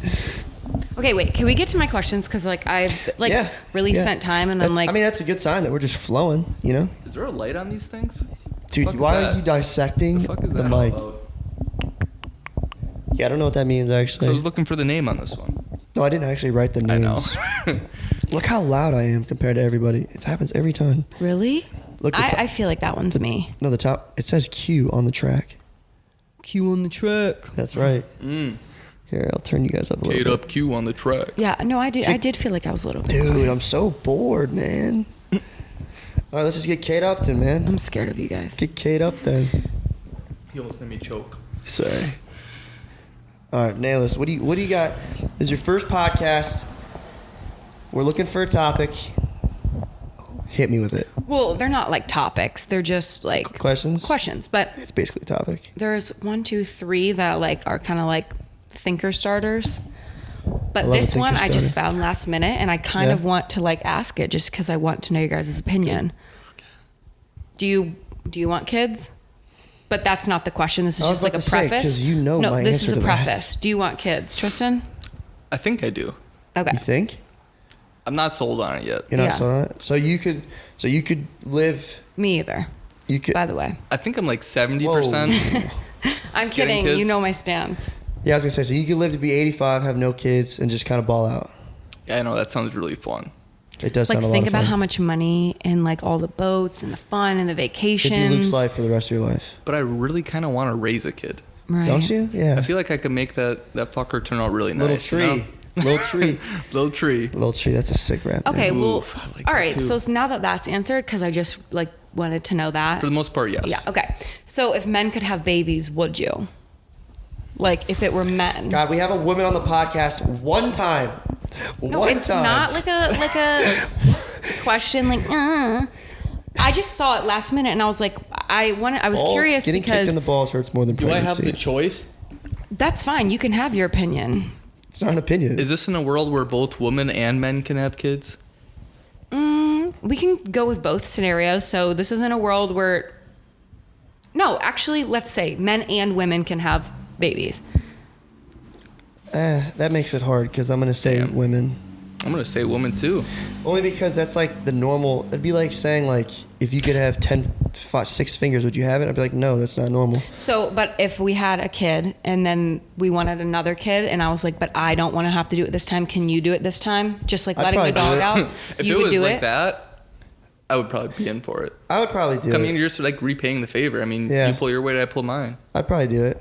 Okay, wait. Can we get to my questions? Because like I've like Yeah, really yeah. spent time, and That's, I'm like, I mean, that's a good sign that we're just flowing. You know, Is there a light on these things? dude. Fuck is Why that? are you dissecting The fuck is the that mic? all about? Yeah, I don't know what that means So I actually. was looking for the name on this one. No, I didn't actually write the I know. names. Look how loud I am compared to everybody. It happens every time. really? Look, the top- I feel like that one's me. No, the top. It says Q on the track. Q on the track. That's right. Mm. Here, I'll turn you guys up a Kate little up Q on the track. Yeah, no, I did. I did feel like I was a little bit. bit. quiet. Dude, I'm so bored, man. All right, let's just get Kate up then, man. I'm scared of you guys. Get Kate up then. He almost made me choke. Sorry. All right, Nailus, what do you got? This is your first podcast. We're looking for a topic. Hit me with it. Well, they're not like topics. They're just like Questions? questions. But It's basically a topic. there's 1, 2, 3 that like are kind of like thinker starters. But I love a this one thinker I just starter. found last minute, and I kind Yeah. of want to like ask it just because I want to know your guys' opinion. Do you want kids? But that's not the question. This is I was just like a about to say, preface. 'cause you know no, my this answer is a to that. preface. Do you want kids, Tristan? I think I do. Okay. You think? I'm not sold on it yet. You're not Yeah. sold on it? So you could live. Me either. You could. By the way, I think I'm like 70%. I'm Getting kidding. You kids? know my stance. Yeah, I was gonna say. So you could live to be 85, have no kids, and just kind of ball out. Yeah, I know that sounds really fun. It does Like sound a lot think of about fun. how much money and like all the boats and the fun and the It'd be vacations. Luke's life for the rest of your life. But I really kind of want to raise a kid. Right. Don't you? Yeah. I feel like I could make that fucker turn out really Little nice. tree. You know? Little tree. Little tree. Little tree. That's a sick rap. man. Okay, well, Oof, I like all that right. too. So now that that's answered, because I just like wanted to know that. For the most part, yes. Yeah. Okay. So if men could have babies, would you? Like if it were men? God, we have a woman on the podcast one time. No, One it's time. not like a question like. I just saw it last minute and I was like, I was Balls- curious Getting kicked because in the balls hurts more than Do I pregnancy. have the choice? that's fine. You can have your opinion. It's not an opinion. Is this in a world where both women and men can have kids? We can go with both scenarios. So this isn't a world where. No, actually, let's say men and women can have babies. That makes it hard because I'm gonna say Damn. women. I'm gonna say women too. Only because that's like the normal. It'd be like saying like if you could have 6 fingers, would you have it? I'd be like, no, that's not normal. So, but if we had a kid and then we wanted another kid, and I was like, but I don't want to have to do it this time. Can you do it this time? Just like I'd letting the probably dog do it. out. If You it would was do like it. that, I would probably be in for it. I would probably do I mean, it. you're just like repaying the favor. I mean, Yeah. you pull your weight, I pull mine. I'd probably do it.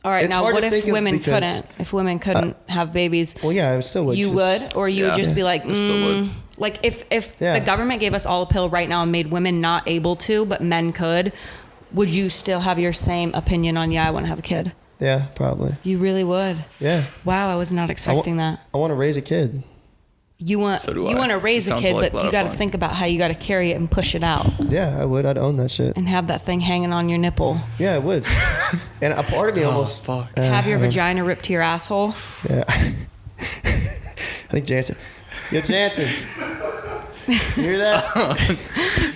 All right. It's Now, hard what to if think of women because- couldn't? If women couldn't have babies, Well, yeah, I still would. you 'cause it's- would, or you would Yeah. just be like, I still would. like if Yeah. the government gave us all a pill right now and made women not able to, but men could, would you still have your same opinion on? Yeah, I want to have a kid. Yeah, probably. You really would. Yeah. Wow, I was not expecting that. I want to raise a kid. You want So do you I. want to raise It a sounds kid, like a but lot you of got to fun. think about how you got to carry it and push it out Yeah, I would. I'd own that shit. and have that thing hanging on your nipple. Yeah, I would. And a part of me Oh, almost fuck. Have your I don't- vagina ripped to your asshole. Yeah. I think Jansen. Yo, Jansen. You hear that?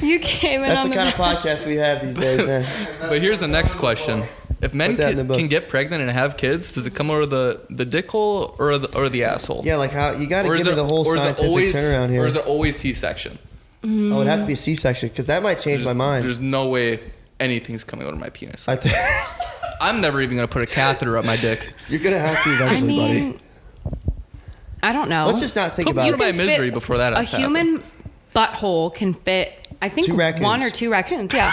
You came in That's on the kind of podcast we have these days, man. But here's the next question: If men Put that in the book. can get pregnant and have kids, does it come out of the dick hole or the asshole? Yeah, like how you got to Or give is me the whole or is it scientific always, turnaround here. Or is it always C-section? Oh, it'd have to be a C-section because that might change my mind. There's no way anything's coming out of my penis. I think I'm never even gonna put a catheter up my dick. you're gonna have to I eventually, mean, buddy. I don't know. Let's just not think Put me about out of my it. can misery fit before that a has to human butthole can fit I think 2 raccoons. 1 or 2 raccoons. Yeah.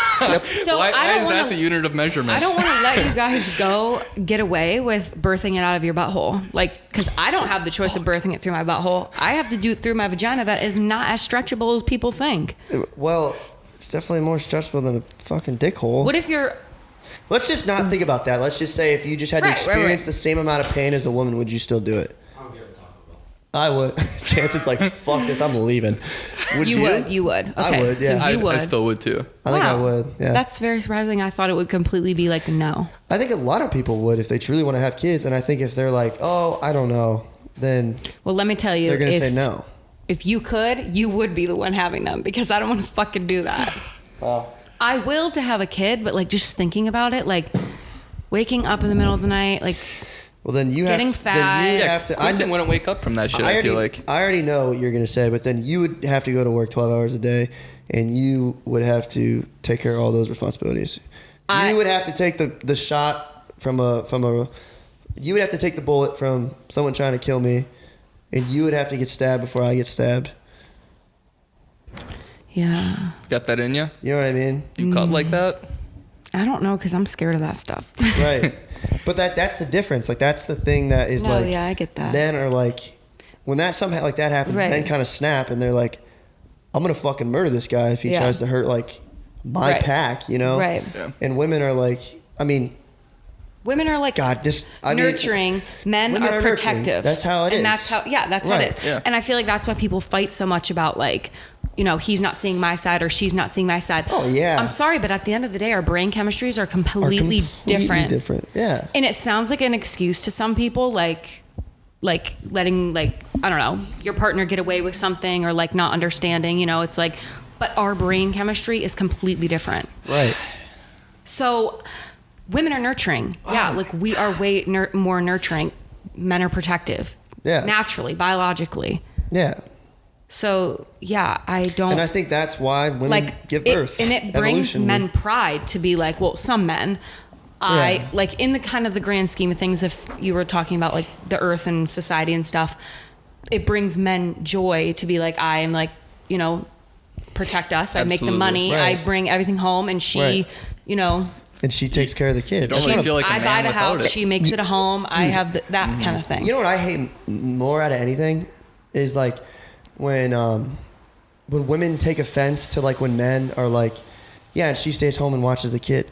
So why I don't is wanna, that the unit of measurement? I don't want to let you guys get away with birthing it out of your butthole. Like, because I don't have the choice of birthing it through my butthole. I have to do it through my vagina. That is not as stretchable as people think. Well, it's definitely more stretchable than a fucking dick hole. What if you're... Let's just not think about that. Let's just say if you just had to experience the same amount of pain as a woman, would you still do it? I would. Chanson's like, fuck this, I'm leaving. Would you? You would. Okay. I would, yeah. So you would. I still would too. I think I would, yeah. That's very surprising. I thought it would completely be like, no. I think a lot of people would if they truly want to have kids. And I think if they're like, oh, I don't know, then Well, let me tell you. they're going to say no. If you could, you would be the one having them because I don't want to fucking do that. Well, I will to have a kid, but like just thinking about it, like waking up in the middle of the night, like... well, then you Getting have, fat. Then you Yeah, have to. Quentin wouldn't wake up from that shit. I feel like. I already know what you're gonna say, but then you would have to go to work 12 hours a day, and you would have to take care of all those responsibilities. You would have to take the shot from a. You would have to take the bullet from someone trying to kill me, and you would have to get stabbed before I get stabbed. Yeah. Got that in you? You know what I mean? You cut like that? I don't know because I'm scared of that stuff. Right. But that's the difference. Like that's the thing that is No, like. yeah, I get that. Men are like, when that somehow like that happens, Right. men kind of snap and they're like, I'm gonna fucking murder this guy if he Yeah. tries to hurt like my Right. pack, you know? Right. Yeah. And women are like, I mean, Women are like God, I mean, nurturing. Men women are are nurturing. protective. That's how it and is. that's how, that's how Right. it is. Yeah. And I feel like that's why people fight so much about like, you know, he's not seeing my side or she's not seeing my side. Oh, yeah. I'm sorry, but at the end of the day, our brain chemistries are completely different. Yeah. And it sounds like an excuse to some people, like letting like, I don't know, your partner get away with something or like not understanding, you know, it's like, but our brain chemistry is completely different. Right. So women are nurturing. Yeah, like we are way more nurturing. Men are protective. Yeah. Naturally, biologically. Yeah. So yeah, I don't. And I think that's why women like give birth. and it brings Evolution. men pride to be like, well, some men. Yeah. Like in the kind of the grand scheme of things, if you were talking about like the earth and society and stuff, it brings men joy to be like, I am like, you know, protect us. I make the Absolutely. money. Right. I bring everything home, and she, Right. you know. And she takes care of the kids. don't really feel like a I man buy the without house. it. She makes it a home. I have that kind of thing. You know what I hate more out of anything is like when women take offense to like when men are like, yeah, and she stays home and watches the kid.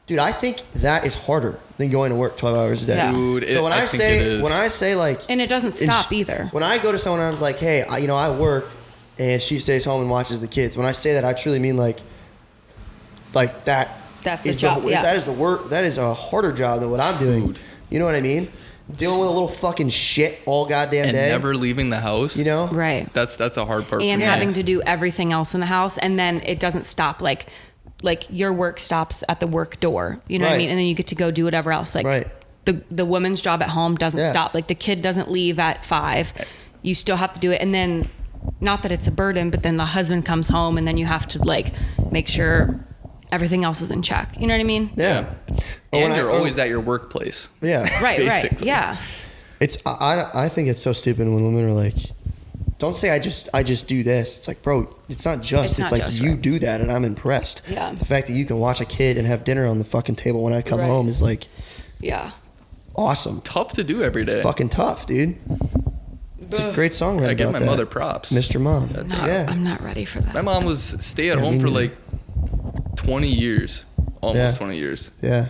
Dude, I think that is harder than going to work 12 hours a day. Yeah. Dude, So I think it is. when I say like, And it doesn't stop either. When I go to someone, I'm like, hey, I work, and she stays home and watches the kids. When I say that, I truly mean like that. That's is a job, yeah. That is the work. That is a harder job than what I'm doing. Dude. You know what I mean? Dealing with a little fucking shit all goddamn And day. never leaving the house. You know? Right. That's a hard part. And for me. having to do everything else in the house, and then it doesn't stop. Like your work stops at the work door. You know what I Right. mean? And then you get to go do whatever else. Like Right. the woman's job at home doesn't Yeah. stop. Like the kid doesn't leave at 5. You still have to do it. And then, not that it's a burden, but then the husband comes home, and then you have to like make sure everything else is in check. You know what I mean? Yeah. Or when And you're I- always at your workplace. Yeah. Right. Right. Basically. Yeah. It's I think it's so stupid when women are like, don't say I just do this. It's like, bro, it's not just. It's It's, not like just, you right. do that, and I'm impressed. Yeah. The fact that you can watch a kid and have dinner on the fucking table when I come Right. home is like Yeah. awesome. Tough to do every day. Fucking tough, dude. It's a great song right I give about my that. mother props. Mr. Mom. No, I'm not ready for that. My mom was stay at Yeah, home me for neither. like 20 years. Almost Yeah. 20 years. Yeah.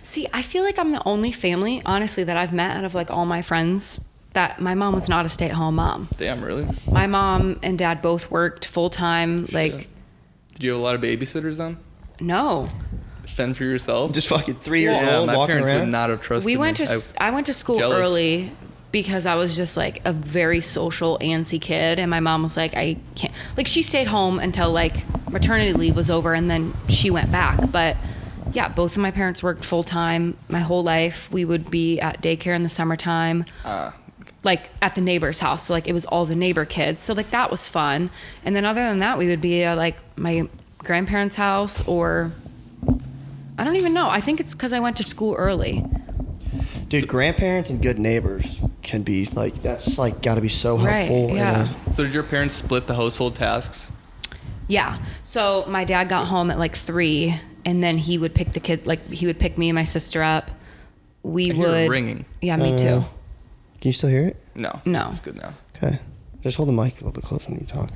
See, I feel like I'm the only family, honestly, that I've met out of like all my friends that my mom was not a stay-at-home mom. Damn, really? My mom and dad both worked full-time. Like, Did you have a lot of babysitters then? no. Fend for yourself? Just fucking 3 years yeah, old my walking parents around. would not have trusted We went me. to I went to school jealous. early because I was just like a very social antsy kid, and my mom was like, I can't, like, she stayed home until like maternity leave was over, and then she went back. But yeah, both of my parents worked full-time my whole life. We would be at daycare in the summertime, like at the neighbor's house. So like it was all the neighbor kids, so like that was fun. And then other than that, we would be at like my grandparents' house, or I don't even know. I think it's because I went to school early. Dude, grandparents and good neighbors can be like, that's like got to be so Right, helpful. yeah. So did your parents split the household tasks? Yeah. So my dad got home at like 3, and then he would pick the kid. Like he would pick me and my sister up. We I hear would it ringing. Yeah, me too. Can you still hear it? No. No. It's good now. Okay. Just hold the mic a little bit closer when you talk.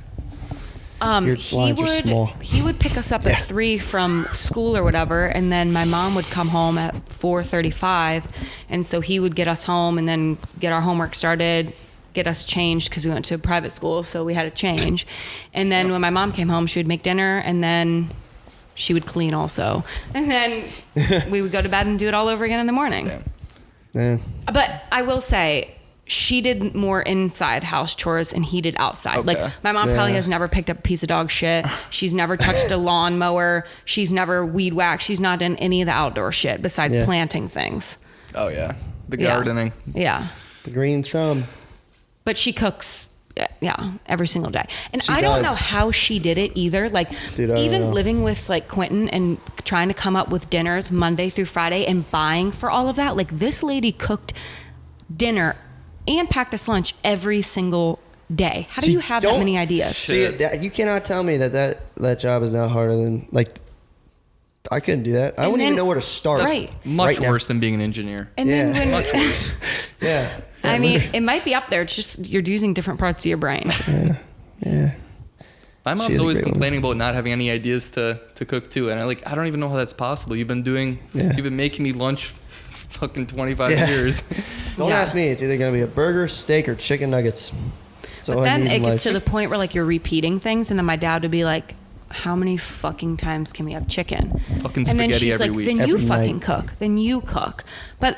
Your He lines are small. would pick us up at 3 from school or whatever, and then my mom would come home at 4:35, and so he would get us home and then get our homework started, get us changed because we went to a private school, so we had to change. And then when my mom came home, she would make dinner, and then she would clean also, and then we would go to bed and do it all over again in the morning. Damn. Yeah. But I will say, she did more inside house chores and he did outside. Okay. Like my mom probably has never picked up a piece of dog shit. She's never touched a lawnmower. She's never weed whacked. She's not done any of the outdoor shit besides planting things. Oh yeah, the Yeah. gardening. Yeah. The green thumb. But she cooks, every single day. And She I don't know does. how she did it either. Like, Dude, I don't even know. living with like Quentin and trying to come up with dinners Monday through Friday and buying for all of that. Like, this lady cooked dinner and packed us lunch every single day. How do you have that many ideas? See, you cannot tell me that job is not harder than, like, I couldn't do that. I wouldn't even know where to start. Right. Much now. worse than being an engineer. And then when, Much worse. Yeah. I mean, it might be up there. It's just you're using different parts of your brain. Yeah. My She mom's is a always great complaining about not having any ideas to cook too, and I don't even know how that's possible. You've been making me lunch fucking 25 years. Don't ask me. It's either going to be a burger, steak, or chicken nuggets. So But then it gets to the point where like you're repeating things, and then my dad would be like, "How many fucking times can we have chicken?" Fucking And then spaghetti she's every like, week. "Then you Every fucking night. cook. Then you cook." But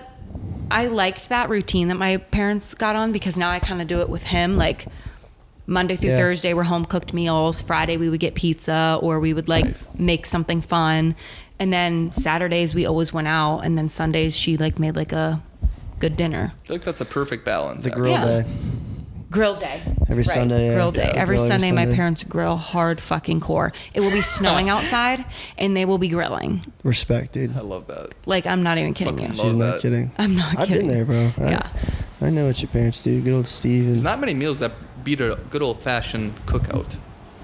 I liked that routine that my parents got on because now I kind of do it with him. Like Monday through Thursday were home cooked meals. Friday we would get pizza or we would like make something fun. And then Saturdays we always went out, and then Sundays she like made like a good dinner. I feel like that's a perfect balance. The grill Yeah. day. Grill day. Every Sunday, Grill day. Yeah, Every grill Sunday, my Sunday. parents grill hard fucking core. It will be snowing outside, and they will be grilling. Respect, dude. I love that. Like, I'm not even kidding Fucking you. love She's not that. kidding. I'm not I've kidding. been there, bro. Yeah. I know what your parents do. Good old Steve. There's And, not many meals that beat a good old fashioned cookout.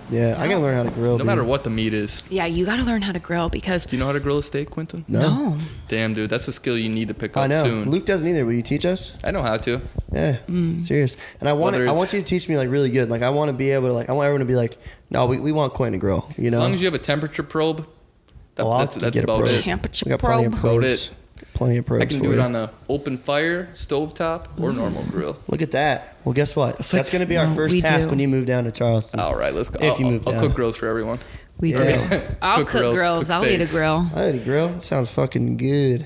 yeah, I got to learn how to grill. No matter what the meat is. Yeah, you got to learn how to grill because Do you know how to grill a steak, Quentin? no. Damn, dude, that's a skill you need to pick I up know. soon. Luke doesn't either. Will you teach us? I know how to. Yeah, serious. And I want Whether I it's- want you to teach me like really good. Like I want to be able to I want everyone to be like, no, we want Quentin to grill. You know, As long as you have a temperature probe, I'll that's get a about probe. it. Temperature we got plenty of probe. About probes. it. Plenty of probes. I can for do it you. on the open fire, stovetop, or normal grill. Look at that. Well, guess what? That's like- going to be our No, first we task do. when you move down to Charleston. All right, let's go. If you move I'll down. cook grills for everyone. We Yeah. do. I'll cook grills. cook I'll eat a steaks. grill. I had a grill. That sounds fucking good.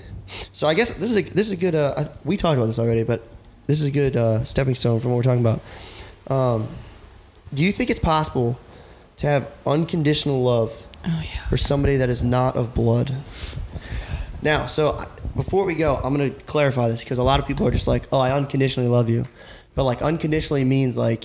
So I guess this is a good. We talked about this already, but this is a good stepping stone from what we're talking about. Do you think it's possible to have unconditional love Oh, yeah. for somebody that is not of blood? Now, so before we go, I'm gonna clarify this because a lot of people are just like, "Oh, I unconditionally love you," but like unconditionally means like,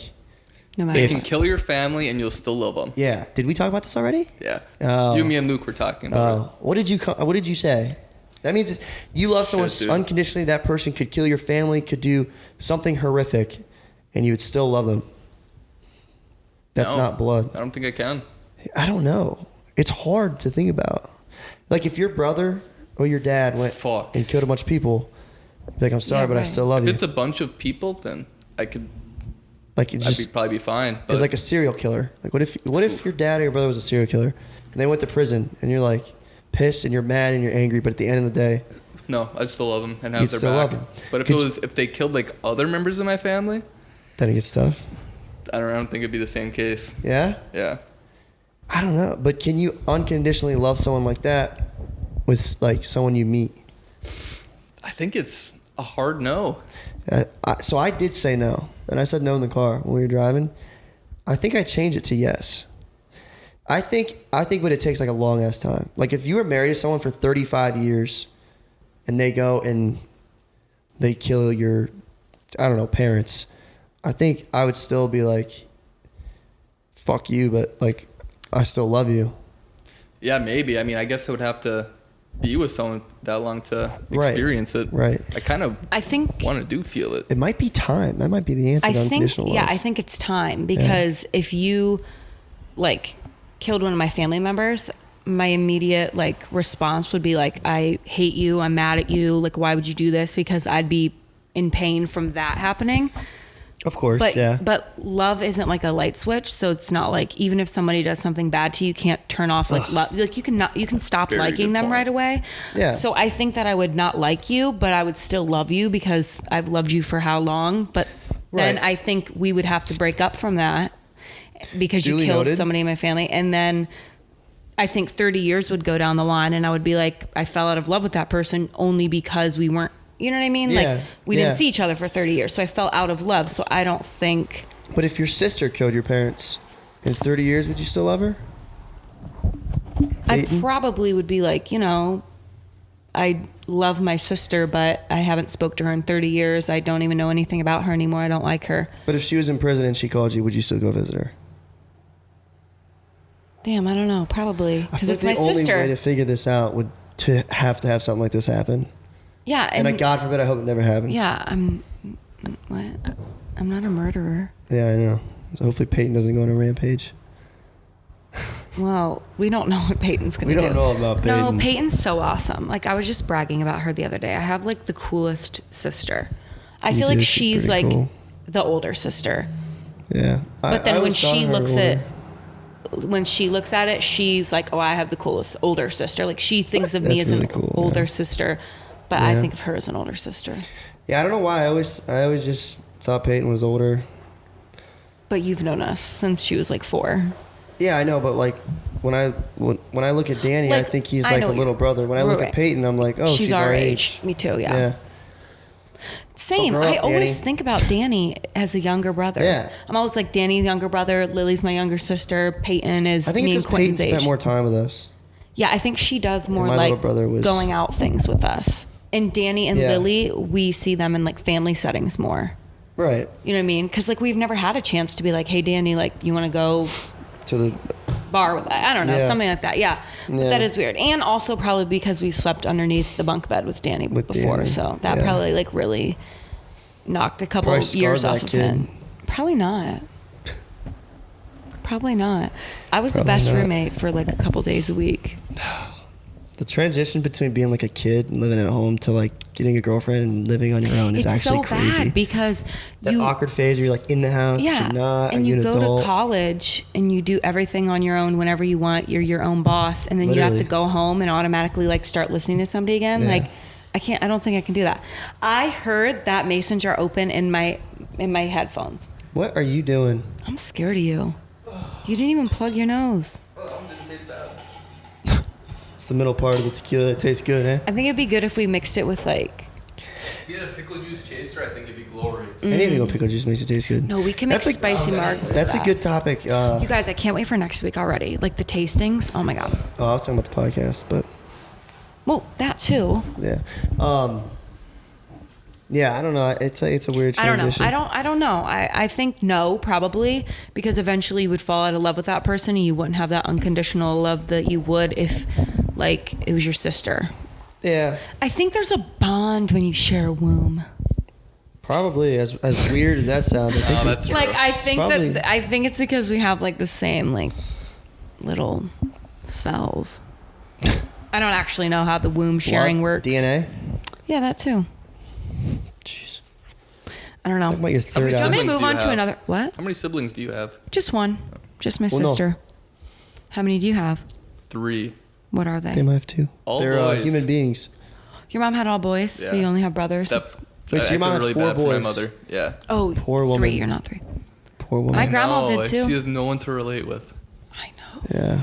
No They matter can kill your family and you'll still love them. yeah. Did we talk about this already? Yeah. Oh. You, me, and Luke were talking about What did you say? That means you love someone Shit, dude. unconditionally. That person could kill your family, could do something horrific, and you would still love them. That's No. not blood. it. I don't think I can. I don't know. It's hard to think about. Like if your brother or your dad went Fuck. and killed a bunch of people, be like, I'm sorry, Yeah, but I right. still love If you. it's a bunch of people, then I could. Like it's I'd just probably be fine. But it's like a serial killer. Like what if your dad or your brother was a serial killer and they went to prison and you're like pissed and you're mad and you're angry, but at the end of the day, no, I'd still love them and have You'd their still back. love 'em. But if Could it you- was if they killed like other members of my family, then it gets tough. I don't think it'd be the same case. Yeah. Yeah. I don't know, but can you unconditionally love someone like that with like someone you meet? I think it's a hard no. So I did say no, and I said no in the car when we were driving. I think I changed it to yes. I think but it takes like a long ass time. Like if you were married to someone for 35 years, and they go and they kill your, I don't know, parents, I think I would still be like, fuck you, but like I still love you. Yeah, maybe. I mean, I guess I would have to be with someone that long to Right. experience it. Right. I kind of I think want to feel it. It might be time. That might be the answer I to think unconditional love. I think it's time because if you like killed one of my family members, my immediate like response would be like, I hate you, I'm mad at you, like why would you do this? Because I'd be in pain from that happening. Of course, but, yeah. But love isn't like a light switch, so it's not like even if somebody does something bad to you, you can't turn off like love. Like you can stop Very liking good them point. right away. Yeah. So I think that I would not like you, but I would still love you because I've loved you for how long. But then Right. I think we would have to break up from that because Duly you killed noted. somebody in my family, and then I think 30 years would go down the line, and I would be like, I fell out of love with that person only because we weren't. You know what I mean? Yeah, Like we yeah. didn't see each other for 30 years, so I fell out of love. So I don't think. But if your sister killed your parents in 30 years, would you still love her? I Peyton? probably would be like, I love my sister, but I haven't spoke to her in 30 years. I don't even know anything about her anymore. I don't like her. But if she was in prison and she called you, would you still go visit her? Damn, I don't know. Probably I because feel it's like my the only sister. way to figure this out would to have something like this happen. Yeah, And God forbid, I hope it never happens. yeah, I'm not a murderer. Yeah, I know. So hopefully Peyton doesn't go on a rampage. Well, we don't know what Peyton's gonna do. We don't know about Peyton. No, Peyton's so awesome. Like I was just bragging about her the other day. I have like the coolest sister. I You feel do, like she's she's pretty like cool. the older sister. Yeah. But then I when always thought she her looks older. when she looks at it, she's like, oh, I have the coolest older sister. Like she thinks of me That's as really an cool, older yeah. sister, but I Yeah. think of her as an older sister. Yeah, I don't know why. I always just thought Peyton was older. But you've known us since she was like 4. Yeah, I know, but like when I look at Danny, Like, I think he's I like know a what little you- brother. When I look right. at Peyton, I'm like, oh, she's our our age. Me too, yeah. Yeah. Same. grow I up, always Danny. think about Danny as a younger brother. Yeah. I'm always like Danny's younger brother, Lily's my younger sister, Peyton is I think me it's and because Peyton Quentin's age. spent more time with us. Yeah, I think she does more my like little brother was- going out things with us. And Danny and Yeah. Lily, we see them in like family settings more. Right. You know what I mean? Because like we've never had a chance to be like, hey Danny, like you want to go To the bar with I don't know, Yeah. something like that. Yeah. But Yeah. that is weird. And also probably because we slept underneath the bunk bed with Danny With before, Danny, so that yeah. probably like really knocked a couple Probably scarred years that off of kid. him. Probably not. Probably not. I was the Probably best not. roommate for like a couple days a week. the transition between being like a kid and living at home to like getting a girlfriend and living on your own is It's actually so crazy. bad because That you awkward phase where you're like in the house, but yeah, you're not, and are you an go adult? to college and you do everything on your own whenever you want. You're your own boss, and then you have to Literally. go home and automatically like start listening to somebody again. Yeah. Like I don't think I can do that. I heard that mason jar open in my headphones. What are you doing? I'm scared of you. You didn't even plug your nose. It's the middle part of the tequila that tastes good, eh? I think it'd be good if we mixed it with like. If you had a pickle juice chaser, I think it'd be glorious. Anything with pickle juice makes it taste good. No, we can make That's like- spicy margs. with That's a that. good topic. You guys, I can't wait for next week already. Like the tastings. Oh my god. I was talking about the podcast, but Well, that too. yeah. Yeah, I don't know. It's a weird I don't know. transition. I don't know. I think no, probably, because eventually you would fall out of love with that person and you wouldn't have that unconditional love that you would if like it was your sister. Yeah, I think there's a bond when you share a womb. probably. As weird as that sounds, I think Oh, that's true. Like I think probably- that I think it's because we have like the same like little cells. I don't actually know how the womb sharing What? works. DNA. Yeah, that too. Jeez. I don't know. Talk about your many third Do you want eye. me to siblings move do you on to have? another? What? How many siblings do you have? Just one. Just my Well, no. sister. How many do you have? 3. What are they? They might have two. All They're boys. human beings. Your mom had all boys, so Yeah. you only have brothers. That, Wait, so I your mom feel had really 4 bad for my boys? mother. Yeah. Oh, Poor 3. woman. You're not 3. Poor woman. My grandma did No, too. She has no one to relate with. I know. Yeah.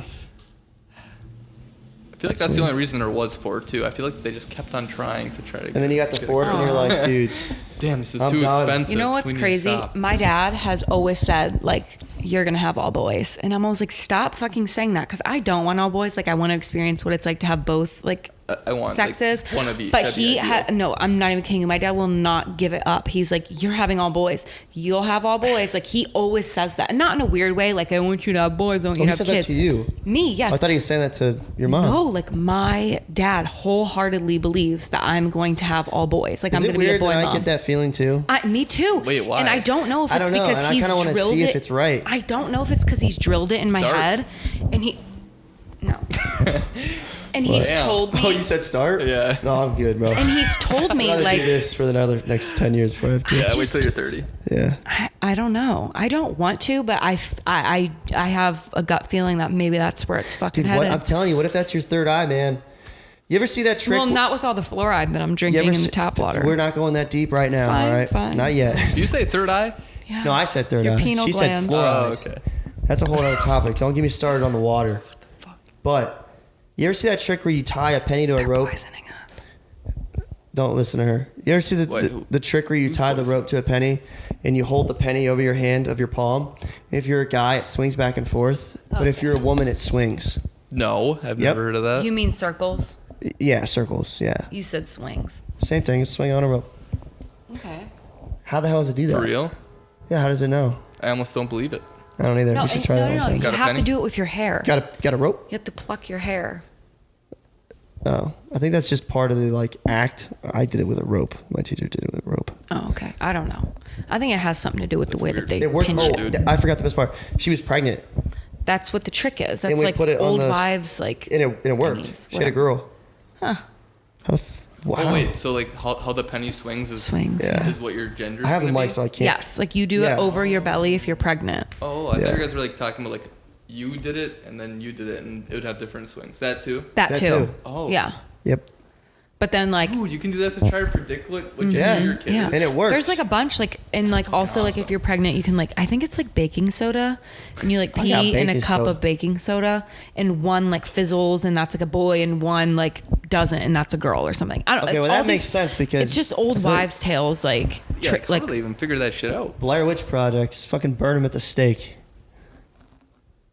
I feel like that's the only reason there was 4 too. I feel like they just kept on trying to try to. And then you got the get a 4th, and you're Aw. like, dude, Damn, this is I'm too done. expensive. You know what's We need to crazy? stop. My dad has always said, like, you're going to have all boys. And I'm always like, stop fucking saying that because I don't want all boys. Like, I want to experience what it's like to have both, like, I want sexes. like, one of each. But That'd be he ideal. had, no, I'm not even kidding you. My dad will not give it up. He's like, you're having all boys. You'll have all boys. Like, he always says that. And not in a weird way. Like, I want you to have boys. I want oh, you he to have said kids. that to you. Me, yes. I thought he was saying that to your mom. No, like my dad wholeheartedly believes that I'm going to have all boys. Like Is I'm it going to be a weird boy that I mom. get that feeling too. Me too. Wait, why? And I don't know if I it's don't know, because and I he's kinda wanna drilled see it. if it's right. I don't know if it's because he's drilled it in my Start. head, and he's Damn. told me. Oh, you said start? Yeah. No, I'm good, bro. And he's told I'd me rather like do this for the next 10 years before I have kids. Yeah, wait just- till you're 30. Yeah. I don't know. I don't want to, but I have a gut feeling that maybe that's where it's fucking Dude, headed. I'm telling you, what if that's your third eye, man? You ever see that trick? Well, not with all the fluoride that I'm You drinking ever in the see- tap water. We're not going that deep right now, Fine, all right? fine. Not yet. Did you say third eye? Yeah. No, I said third Your eye. pineal She gland. said fluoride. Oh, okay. That's a whole other topic. Don't get me started on the water. But you ever see that trick where you tie a penny to a They're rope? poisoning us. Don't listen to her. You ever see Wait, the trick where you tie the rope to a penny and you hold the penny over your hand of your palm? And if you're a guy, it swings back and forth. But if you're a woman, it swings. No, I've Yep. never heard of that. You mean circles? Yeah, circles. Yeah. You said swings. Same thing. It's swinging on a rope. Okay. How the hell does it do that? For real? Yeah, how does it know? I almost don't believe it. I don't either. No, We should try that one no. time. You Got a have penny? to do it with your hair. Got a rope? You have to pluck your hair. Oh, I think that's just part of the like act. I did it with a rope. My teacher did it with a rope. Oh, okay. I don't know. I think it has something to do with the way weird. that they It worked. pinch Oh, it. dude. I forgot the best part. She was pregnant, That's what the trick is. And That's we like put it on old those- wives, like. and it worked. thingies, She had a whatever. girl. Huh. How the wow. Oh wait, so like how the penny swings is Swings. Yeah. is what your gender? I have the gonna mic, be? so I can't. Yes, like you do Yeah. it over your belly if you're pregnant. Oh, I Yeah. thought you guys were like talking about like you did it and then you did it and it would have different swings. That too. That, That too. too. Oh. Yeah. Yep. But then like Ooh, you can do that to try to predict what Yeah. your kid yeah. is. And it works. There's like a bunch like and like also like if awesome. you're pregnant you can like I think it's like baking soda and you like I got pee in a baking cup soda. of baking soda and one like fizzles and that's like a boy and one like doesn't and that's a girl or something. I don't Okay, it's well, all that makes these- sense because it's just I old feel like- wives tales like Yeah, trick like like they even figure that shit out. Blair Witch Projects. Fucking burn them at the stake.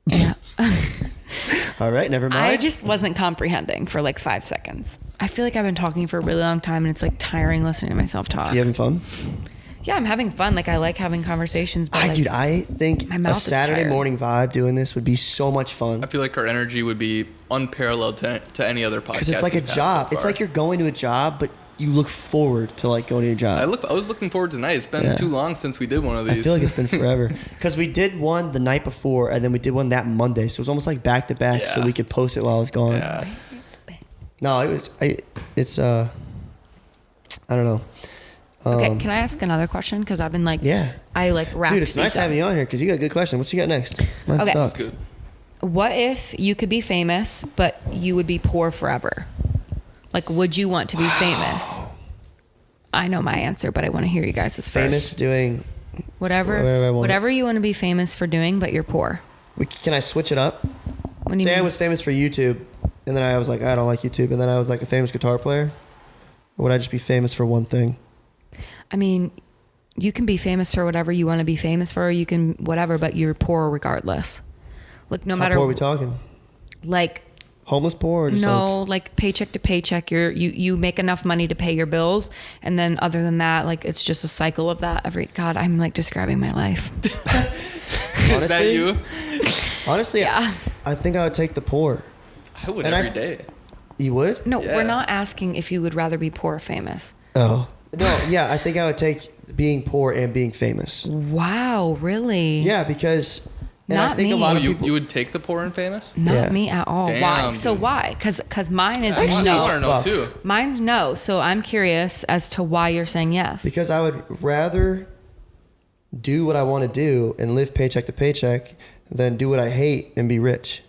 yeah. All right, never mind. I just wasn't comprehending for like 5 seconds. I feel like I've been talking for a really long time and it's like tiring listening to myself talk. You having fun? Yeah, I'm having fun. Like I like having conversations. But like, Dude, I think my a mouth is Saturday tired. morning vibe doing this would be so much fun. I feel like our energy would be unparalleled to any other podcast. Because it's like a we've had job. so It's far. like you're going to a job, but you look forward to like going to a job. I was looking forward to tonight. It's been Yeah. too long since we did one of these. I feel like it's been forever. Because we did one the night before, and then we did one that Monday. So it was almost like back to back, so Yeah. we could post it while I was gone. Yeah. No, it's I don't know. okay, can I ask another question? Because I've been like, Yeah. I like wrapped Dude, it's nice these up. having you on here because you got a good question. What you got next? Mine's Okay. stuck. That's good. What if you could be famous, but you would be poor forever? Like, would you want to be famous? I know my answer, but I want to hear you guys' first. Famous doing. Whatever, Whatever I want. whatever you want to be famous for doing, but you're poor. Can I switch it up? What do you Say I mean? was famous for YouTube, and then I was like, I don't like YouTube, and then I was like a famous guitar player. Or would I just be famous for one thing? I mean, you can be famous for whatever you want to be famous for. You can whatever, but you're poor regardless. Like no How matter poor are we talking? like Homeless poor or just no, like like paycheck to paycheck. You make enough money to pay your bills, and then other than that, like it's just a cycle of that. God, I'm like describing my life. Is that you? honestly, Yeah. I think I would take the poor. I would And every day. You would? No, Yeah. we're not asking if you would rather be poor or famous. Oh. No, yeah, I think I would take being poor and being famous. Wow, really? Yeah, because and I Not think a me. lot Oh, of people you would take the poor and famous? Not Yeah. me at all. Damn, Why? So dude. why? Because mine is Actually, I no. want to know Fuck. too. Mine's no. So I'm curious as to why you're saying yes. because I would rather do what I want to do and live paycheck to paycheck than do what I hate and be rich.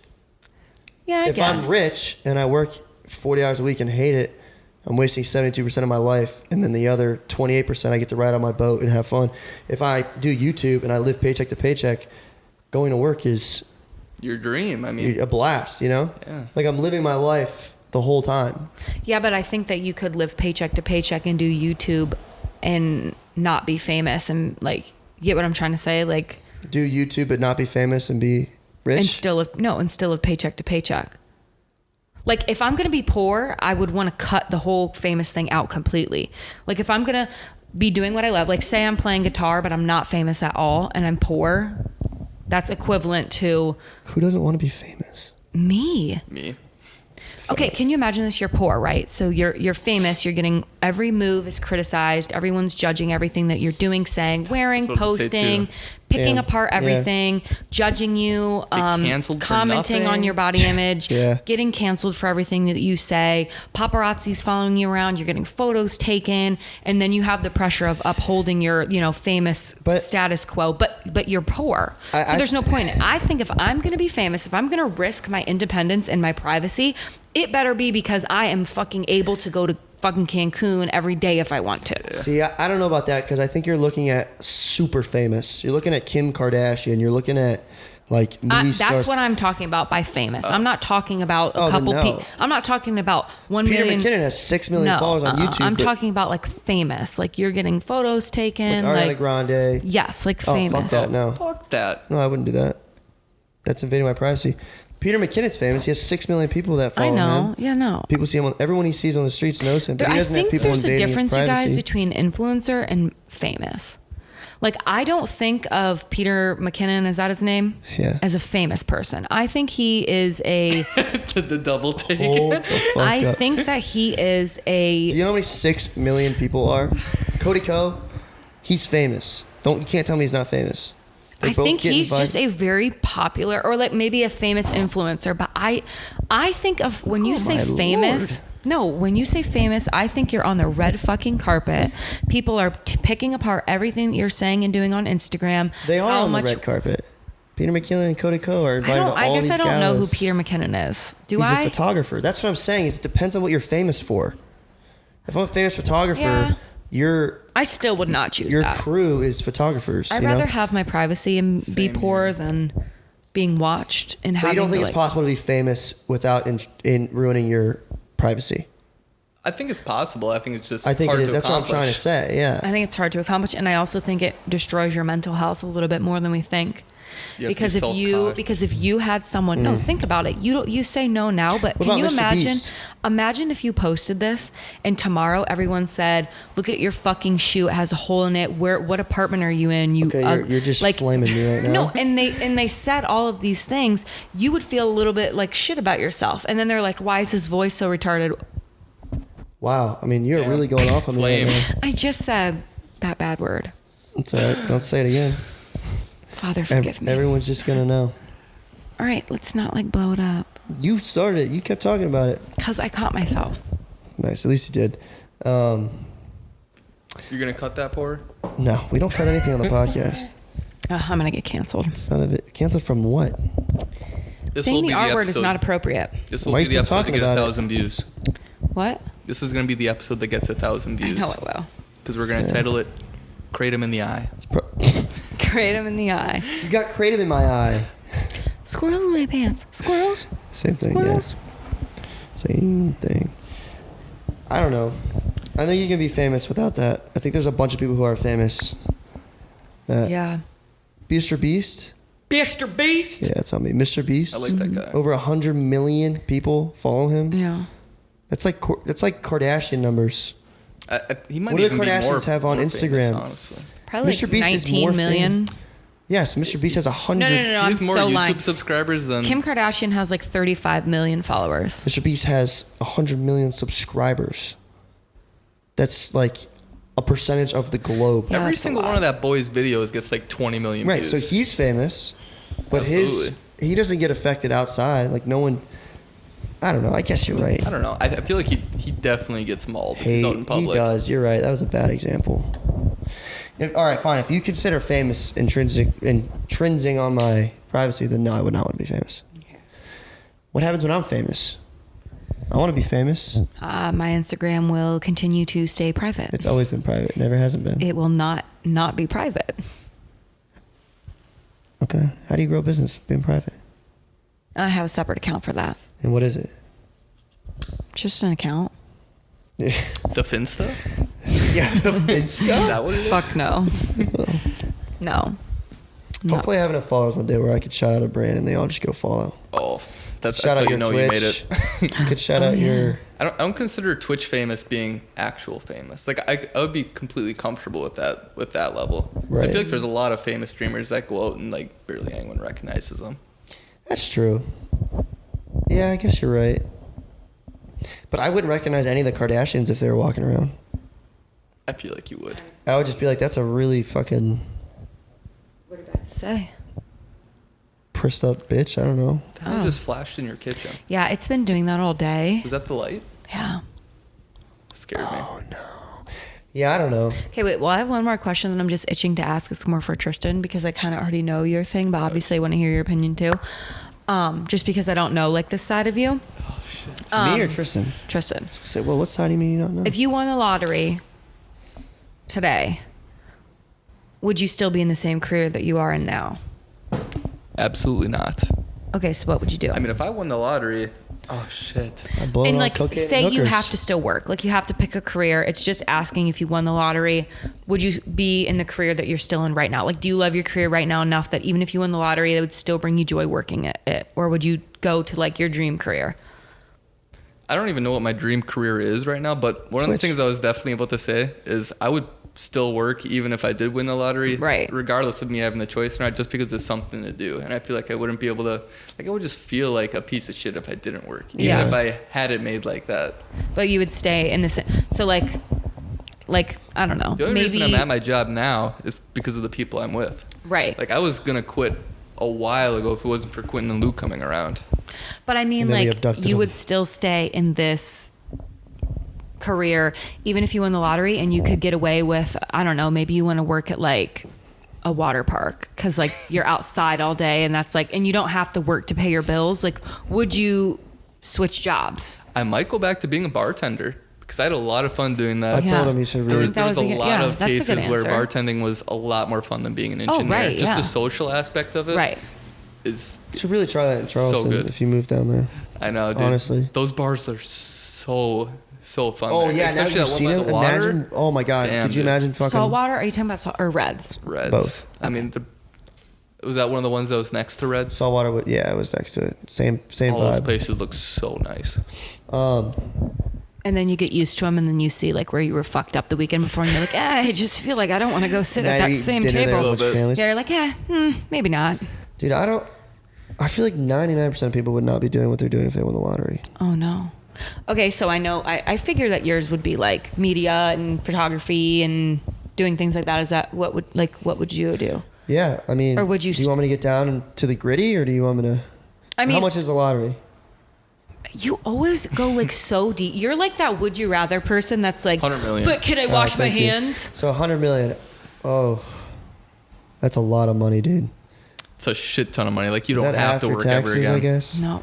Yeah, I If guess. I'm rich and I work 40 hours a week and hate it, I'm wasting 72% of my life, and then the other 28% I get to ride on my boat and have fun. If I do YouTube and I live paycheck to paycheck, going to work is Your dream. I mean, a blast, you know? Yeah. Like I'm living my life the whole time. Yeah, but I think that you could live paycheck to paycheck and do YouTube and not be famous and like get what I'm trying to say, like Do YouTube but not be famous and be rich. and still live paycheck to paycheck. Like if I'm gonna be poor, I would want to cut the whole famous thing out completely. Like if I'm gonna be doing what I love, like say I'm playing guitar but I'm not famous at all and I'm poor, that's equivalent to Who doesn't want to be famous? me. me. Okay, can you imagine this? You're poor, right? So you're famous. You're getting every move is criticized. Everyone's judging everything that you're doing, saying, wearing, That's what I was gonna say, posting, too. picking Yeah. apart everything, judging you, canceled for commenting on nothing. your body image, Yeah. getting canceled for everything that you say. Paparazzi's following you around. You're getting photos taken, and then you have the pressure of upholding your famous But- status quo. But you're poor, so there's no point. I think if I'm gonna be famous, if I'm gonna risk my independence and my privacy, it better be because I am fucking able to go to fucking Cancun every day if I want to. See, I don't know about that because I think you're looking at super famous. You're looking at Kim Kardashian. You're looking at like movie stars. That's what I'm talking about by famous. I'm not talking about Oh, a then couple no. people. I'm not talking about 1 Peter million. McKinnon has 6 million No, followers on YouTube. I'm but talking about like famous. Like you're getting photos taken. like Ariana Like Grande. yes, like Oh, famous. fuck that. No. Fuck that. No, I wouldn't do that. That's invading my privacy. Peter McKinnon's famous. He has 6 million people that follow I know. him. Yeah, no. People see him. Everyone he sees on the streets knows him, but he I doesn't have think people there's a invading difference, his you privacy. guys, between influencer and famous. Like, I don't think of Peter McKinnon, is that his name? Yeah. As a famous person. I think he is a. The double take. Hold the fuck I up. think that he is a. Do you know how many 6 million people are? Cody Ko, he's famous. You can't tell me he's not famous. They I both think get he's invited- just a very popular, or like maybe a famous influencer. But I think of when you Oh, say my famous. Lord. No, when you say famous, I think you're on the red fucking carpet. People are picking apart everything that you're saying and doing on Instagram. They are How on much- the red carpet. Peter McKinnon and Cody Ko are invited to all I guess these I don't know who galas. Peter McKinnon is. Do He's I? a photographer. That's what I'm saying. It depends on what you're famous for. If I'm a famous photographer, Yeah. your I still would not choose your that. crew is photographers. I'd you rather know? have my privacy and be Same poor here. than being watched and So you having don't think to, it's possible to be famous without in ruining your privacy? I think it's possible. I think it's just I think hard it is. to That's what I'm trying to accomplish. say. Yeah. I think it's hard to accomplish, and I also think it destroys your mental health a little bit more than we think. You have to Because be if you had someone, no, think about it. You say no now, but What can you about Mr. imagine? Beast? Imagine if you posted this and tomorrow everyone said, "Look at your fucking shoe; it has a hole in it. What apartment are you in? You Okay, you're just flaming me right now. No, and they said all of these things. You would feel a little bit like shit about yourself, and then they're like, "Why is his voice so retarded?" Wow. I mean, you're Yeah. really going off on me Flame. right now. I just said that bad word. It's all right. Don't say it again. Father, forgive me. Everyone's just gonna know. All right, let's not like blow it up You started it. You kept talking about it. because I caught myself. Nice. At least you did. You're gonna cut that for? No, we don't cut anything on the podcast. I'm gonna get canceled. It's none of it. Canceled from what? This Saying will the be R word is episode- not appropriate. This will Why are be you the still episode to talking get about it? 1,000 views. What? This is gonna be the episode that gets 1,000 I views. know it will. Because we're gonna title it "Kratom in the Eye." Kratom in the eye. You got creative in my eye. Squirrels in my pants. Squirrels. Same thing. Squirrels. Yeah. Same thing. I don't know. I think you can be famous without that. I think there's a bunch of people who are famous. Yeah. Mr. Beast. Mr. Beast. Yeah, it's on me. Mr. Beast. I like that guy. Over 100 million people follow him. Yeah. That's like Kardashian numbers. He might What do the even be Kardashians more, have on more Instagram? Famous, honestly. Probably Mr. like Beast is 19 more million. Yes, Mr. Beast has 100. No, He I'm has more so YouTube lying. subscribers than Kim Kardashian has like 35 million followers. Mr. Beast has 100 million subscribers. That's like a percentage of the globe. Yeah, every that's a single lot. one of that boy's videos gets like 20 million Right, views. so he's famous, but Absolutely. he doesn't get affected outside. Like no one. I don't know. I guess you're right. I don't know. I feel like he definitely gets mauled if Hey, he's out in he public. does. You're right. That was a bad example. All right, fine. If you consider famous intrinsic on my privacy, then no, I would not want to be famous. What happens when I'm famous? I want to be famous. My Instagram will continue to stay private. It's always been private. It never hasn't been. It will not be private. Okay. How do you grow a business being private? I have a separate account for that. And what is it? Just an account. The Finsta? Yeah, Is that what it is? Fuck no. No. No. Hopefully I have enough followers one day where I could shout out a brand and they all just go follow. Oh, that's Shout how out you your know Twitch. you made it. You could shout out your... I don't consider Twitch famous being actual famous. Like I would be completely comfortable with that level. 'Cause I Right. feel like there's a lot of famous streamers that go out and like barely anyone recognizes them. That's true. Yeah, I guess you're right. But I wouldn't recognize any of the Kardashians if they were walking around. I feel like you would. I would just be like, that's a really fucking What did I have to say? pressed up bitch. I don't know. That just flashed in your kitchen. Yeah, it's been doing that all day. Was that the light? Yeah. That scared me. Oh no. Yeah, I don't know. Okay, wait. Well, I have one more question that I'm just itching to ask. It's more for Tristan because I kind of already know your thing, but obviously I want to hear your opinion too. Just because I don't know like this side of you. Oh shit. Me or Tristan? Tristan. Say, well, what side do you mean you don't know? If you won the lottery today, would you still be in the same career that you are in now? Absolutely not. Okay, so what would you do? I mean, if I won the lottery, oh shit. I'd blow it and on like, cocaine and say you hookers. have to still work. Like, you have to pick a career. It's just asking if you won the lottery, would you be in the career that you're still in right now? Like, do you love your career right now enough that even if you won the lottery, it would still bring you joy working at it? Or would you go to like your dream career? I don't even know what my dream career is right now, but one of the Twitch. things I was definitely about to say is I would still work even if I did win the lottery, Right. regardless of me having the choice or not, just because it's something to do. And I feel like I wouldn't be able to, like, I would just feel like a piece of shit if I didn't work, even Yeah. if I had it made like that. But you would stay in the same. So like I don't know. The only maybe reason I'm at my job now is because of the people I'm with. right. Like, I was gonna quit a while ago if it wasn't for Quentin and Luke coming around. But I mean, And then we like, abducted you him. would still stay in this career, even if you won the lottery and you could get away with, I don't know, maybe you want to work at like a water park because like you're outside all day and that's like, and you don't have to work to pay your bills. Like, would you switch jobs? I might go back to being a bartender because I had a lot of fun doing that. I Yeah. told him you should There, really. that was was a the- lot yeah, of that's a good cases where answer. bartending was a lot more fun than being an Oh, engineer. right, Just yeah. the social aspect of it Right. is, You should really try that in Charleston good. if you move down there. I know, dude. Honestly. Those bars are so fun. Oh there. yeah, now Especially you've that one seen by it. the water. Imagine. Oh my god, Damn, could you dude. imagine fucking Saltwater? Are you talking about or Reds? Reds. Both. I mean, was that one of the ones that was next to Reds? saltwater? Yeah, it was next to it. Same All those vibe. places look so nice. And then you get used to them, and then you see like where you were fucked up the weekend before, and you're like, I just feel like I don't want to go sit Now at that you eat same dinner there table. with a bunch of families. Yeah, you're like, maybe not. Dude, I feel like 99% of people would not be doing what they're doing if they won the lottery. Oh no. Okay, so I know I figure that yours would be like media and photography and doing things like that. Is that what would you do? Yeah, I mean, Or would you do you want me to get down to the gritty, or do you want me to? I mean, how much is the lottery? you always go like so deep. You're like that would you rather person that's like 100 million. But can I wash my Thank you. hands? So 100 million. Oh, that's a lot of money, dude. It's a shit ton of money. Like, you Is don't that have after to work taxes, ever again. I guess. No.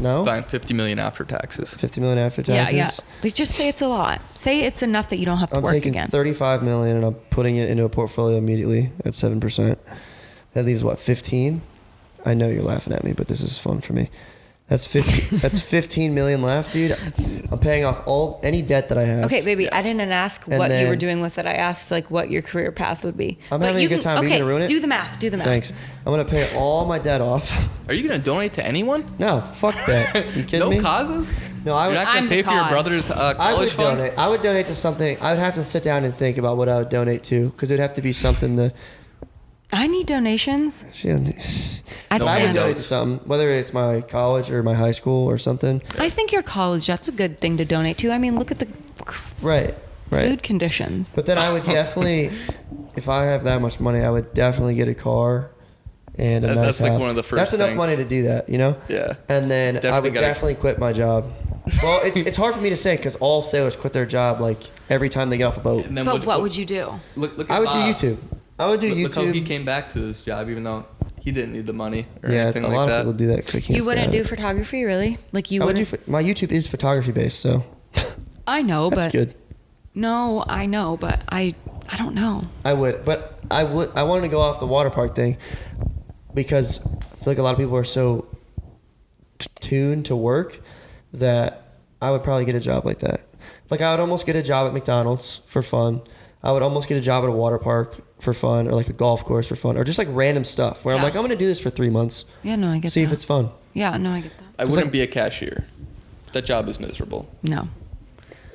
No. Fine, 50 million after taxes. 50 million after Yeah, taxes. yeah. Like just say it's a lot. Say it's enough that you don't have to I'm work taking again. 35 million and I'm putting it into a portfolio immediately at 7%. That leaves what, 15? I know you're laughing at me, but this is fun for me. That's 15. That's 15 million left, dude. I'm paying off any debt that I have. Okay, baby, I didn't ask And what you were then- doing with it. I asked like what your career path would be. I'm But having you a good time. Are you Okay, gonna ruin it? do the math. Do the math. Thanks. I'm gonna pay all my debt off. Are you going to donate to anyone? No, fuck that. You kidding No me? causes? No, I You're would. not going I'm to the pay for your cause. brother's I college would fund? donate. I would donate to something. I would have to sit down and think about what I would donate to, because it'd have to be something to. I need donations. I'd No, I would stand. donate to something, whether it's my college or my high school or something. I think your college, that's a good thing to donate to. I mean, look at the Right. Right. food conditions. But then I would definitely, if I have that much money, I would definitely get a car and a That- nice that's, like, house. one of the first That's enough things. money to do that, you know? Yeah. And then I Definitely would gotta- definitely quit my job. Well, it's hard for me to say because all sailors quit their job like every time they get off a boat. And then But what would you do? Look at I would Bob. do YouTube. I would do Look how he YouTube. came back to this job, even though he didn't need the money or Yeah, a anything like lot that. of people do that because they can't. You stay wouldn't out do of it. photography, really? Like you I would wouldn't? my YouTube is photography based, so I know, that's but good. no, I know, but I don't know. I would, but I wanted to go off the water park thing because I feel like a lot of people are so tuned to work that I would probably get a job like that. Like I would almost get a job at McDonald's for fun. I would almost get a job at a water park for fun, or like a golf course for fun, or just like random stuff where I'm Yeah. like, I'm gonna do this for 3 months, Yeah, no, I get see that. if it's fun. Yeah, no, I get that. I wouldn't be a cashier. That job is miserable. No,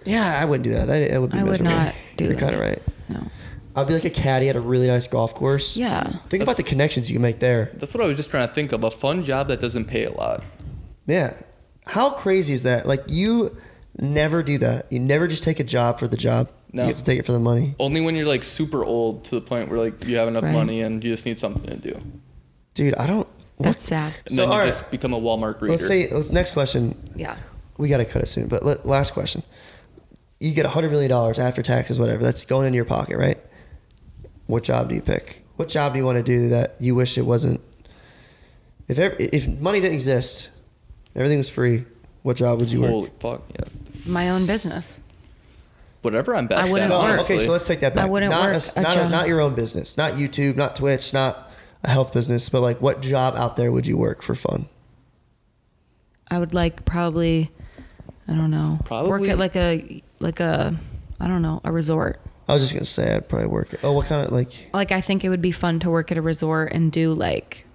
Yeah, I wouldn't do that. It would be I would miserable. not do You're that. kind of right. no. I'd be like a caddy at a really nice golf course. Yeah. Think about the connections you can make there. That's what I was just trying to think of. A fun job that doesn't pay a lot. Yeah. How crazy is that? Like, you never do that. You never just take a job for the job. No. You have to take it for the money. Only when you're like super old to the point where like you have enough Right. money and you just need something to do. Dude, I don't. That's sad. And So, then you all right. just become a Walmart greeter. Let's next question. Yeah. We got to cut it soon, but last question. You get $100 million after taxes, whatever. That's going into your pocket, right? What job do you pick? What job do you want to do that you wish it wasn't? If money didn't exist, everything was free, what job would you work? Holy fuck, yeah. My own business. Whatever I'm best I wouldn't at, work. honestly. Okay, so let's take that back. I wouldn't not work a job. not your own business, not YouTube, not Twitch, not a health business, but like what job out there would you work for fun? I would like probably, I don't know, work Probably- at like a, I don't know, a resort. I was just gonna say I'd probably work. What kind of like? Like I think it would be fun to work at a resort and do like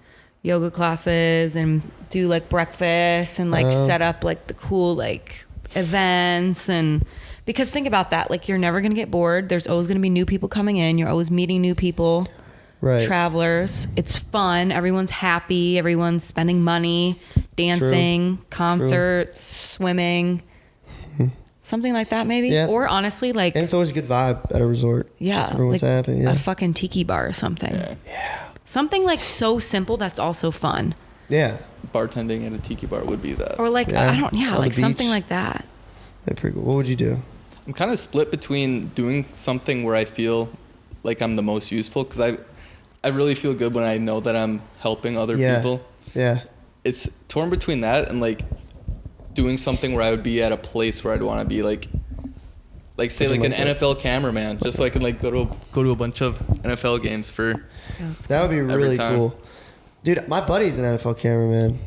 yoga classes and do like breakfast and like set up like the cool like events and because think about that, like you're never gonna get bored. There's always gonna be new people coming in. You're always meeting new people, Right. travelers. It's fun. Everyone's happy. Everyone's spending money, dancing, concerts, swimming. Something like that, maybe. Yeah. Or honestly, like And it's always a good vibe at a resort. yeah, Everyone's like happy. Yeah. a fucking tiki bar or something. Yeah. Something like so simple that's also fun. Yeah. Bartending at a tiki bar would be that. Or like Yeah. I don't On the like something beach. like that. That's pretty cool. What would you do? I'm kind of split between doing something where I feel like I'm the most useful because I really feel good when I know that I'm helping other people. Yeah. It's torn between that and like doing something where I would be at a place where I'd want to be like say Something like an like that. NFL cameraman, just so I can like go to a bunch of NFL games for. That would be really time. cool. Dude, my buddy's an NFL cameraman.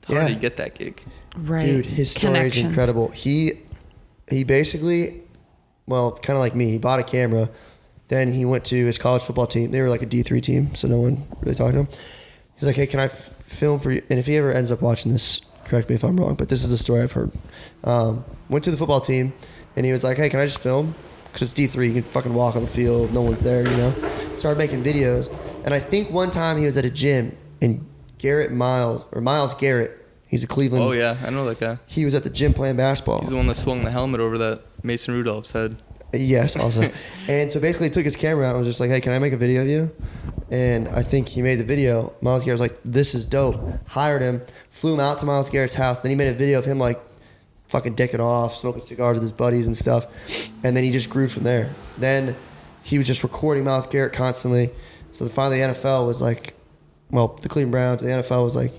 How did you get that gig? Right. Dude, his story is Connections. incredible. He basically, well, kind of like me, he bought a camera. Then he went to his college football team. They were like a D3 team, so no one really talked to him. He's like, hey, can I film for you? And if he ever ends up watching this, correct me if I'm wrong, but this is the story I've heard. Went to the football team, and he was like, hey, can I just film? Because it's D3, you can fucking walk on the field, no one's there, you know? Started making videos. And I think one time he was at a gym, and Miles Garrett, he's a Cleveland. Oh yeah, I know that guy. He was at the gym playing basketball. He's the one that swung the helmet over that Mason Rudolph's head. Yes, also. And so basically he took his camera out and was just like, hey, can I make a video of you? And I think he made the video. Miles Garrett was like, this is dope. Hired him, flew him out to Miles Garrett's house. Then he made a video of him like fucking dicking off, smoking cigars with his buddies and stuff. And then he just grew from there. Then he was just recording Miles Garrett constantly. So finally the NFL was like, well, the Cleveland Browns, the NFL was like,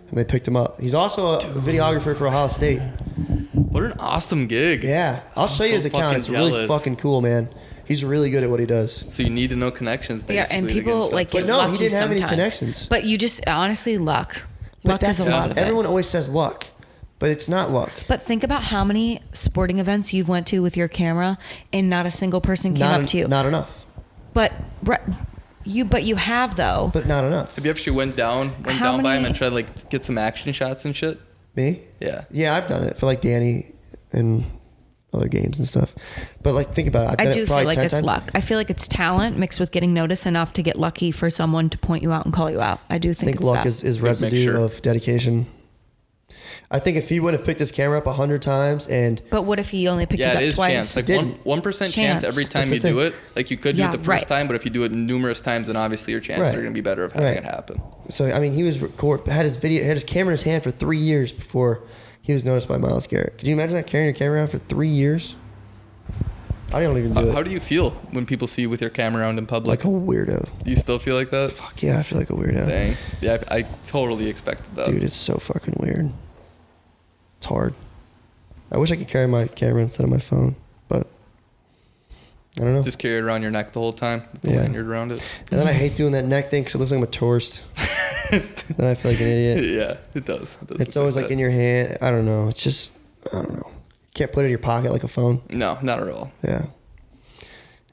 and they picked him up. He's also a videographer for Ohio State. What an awesome gig. Yeah, I'll show you so his account. fucking It's really jealous. fucking cool, man. He's really good at what he does. So you need to know connections, basically. Yeah, and to people get like stuff. get But no, he lucky didn't have any sometimes. connections. But you just honestly luck. But Luck is a lot of it. everyone always says luck, but it's not luck. But think about how many sporting events you've went to with your camera and not a single person came up to you. Not enough. But you have though. But not enough. Have you actually went down by him and tried to like get some action shots and shit? Me? Yeah. Yeah, I've done it for like Danny and other games and stuff. But like, think about it. I've I done do it feel probably like 10 it's times. luck. I feel like it's talent mixed with getting noticed enough to get lucky for someone to point you out and call you out. I do I think think it's luck that. is Big residue mixture. of dedication. I think if he would have picked his camera up 100 times and But what if he only picked Yeah, it it up is twice? chance. Like Didn't. 1% chance Chance. every time That's you the do thing. it. Like you could do Yeah, it the first right. time, but if you do it numerous times, then obviously your chances Right. are going to be better of having Right. it happen. so I mean he was had his camera in his hand for 3 years before he was noticed by Miles Garrett. Could you imagine that, carrying your camera around for 3 years? I don't even do it. How do you feel when people see you with your camera around in public? Like a weirdo. Do you still feel like that? Fuck yeah, I feel like a weirdo. Dang. Yeah, I totally expected that. Dude, it's so fucking weird. It's hard. I wish I could carry my camera instead of my phone, but I don't know. Just carry it around your neck the whole time, with the Yeah. lanyard around it. And then I hate doing that neck thing because it looks like I'm a tourist. Then I feel like an idiot. Yeah, it does. It does It's look always like that. in your hand. I don't know. It's just, I don't know. Can't put it in your pocket like a phone. No, not at all. Yeah.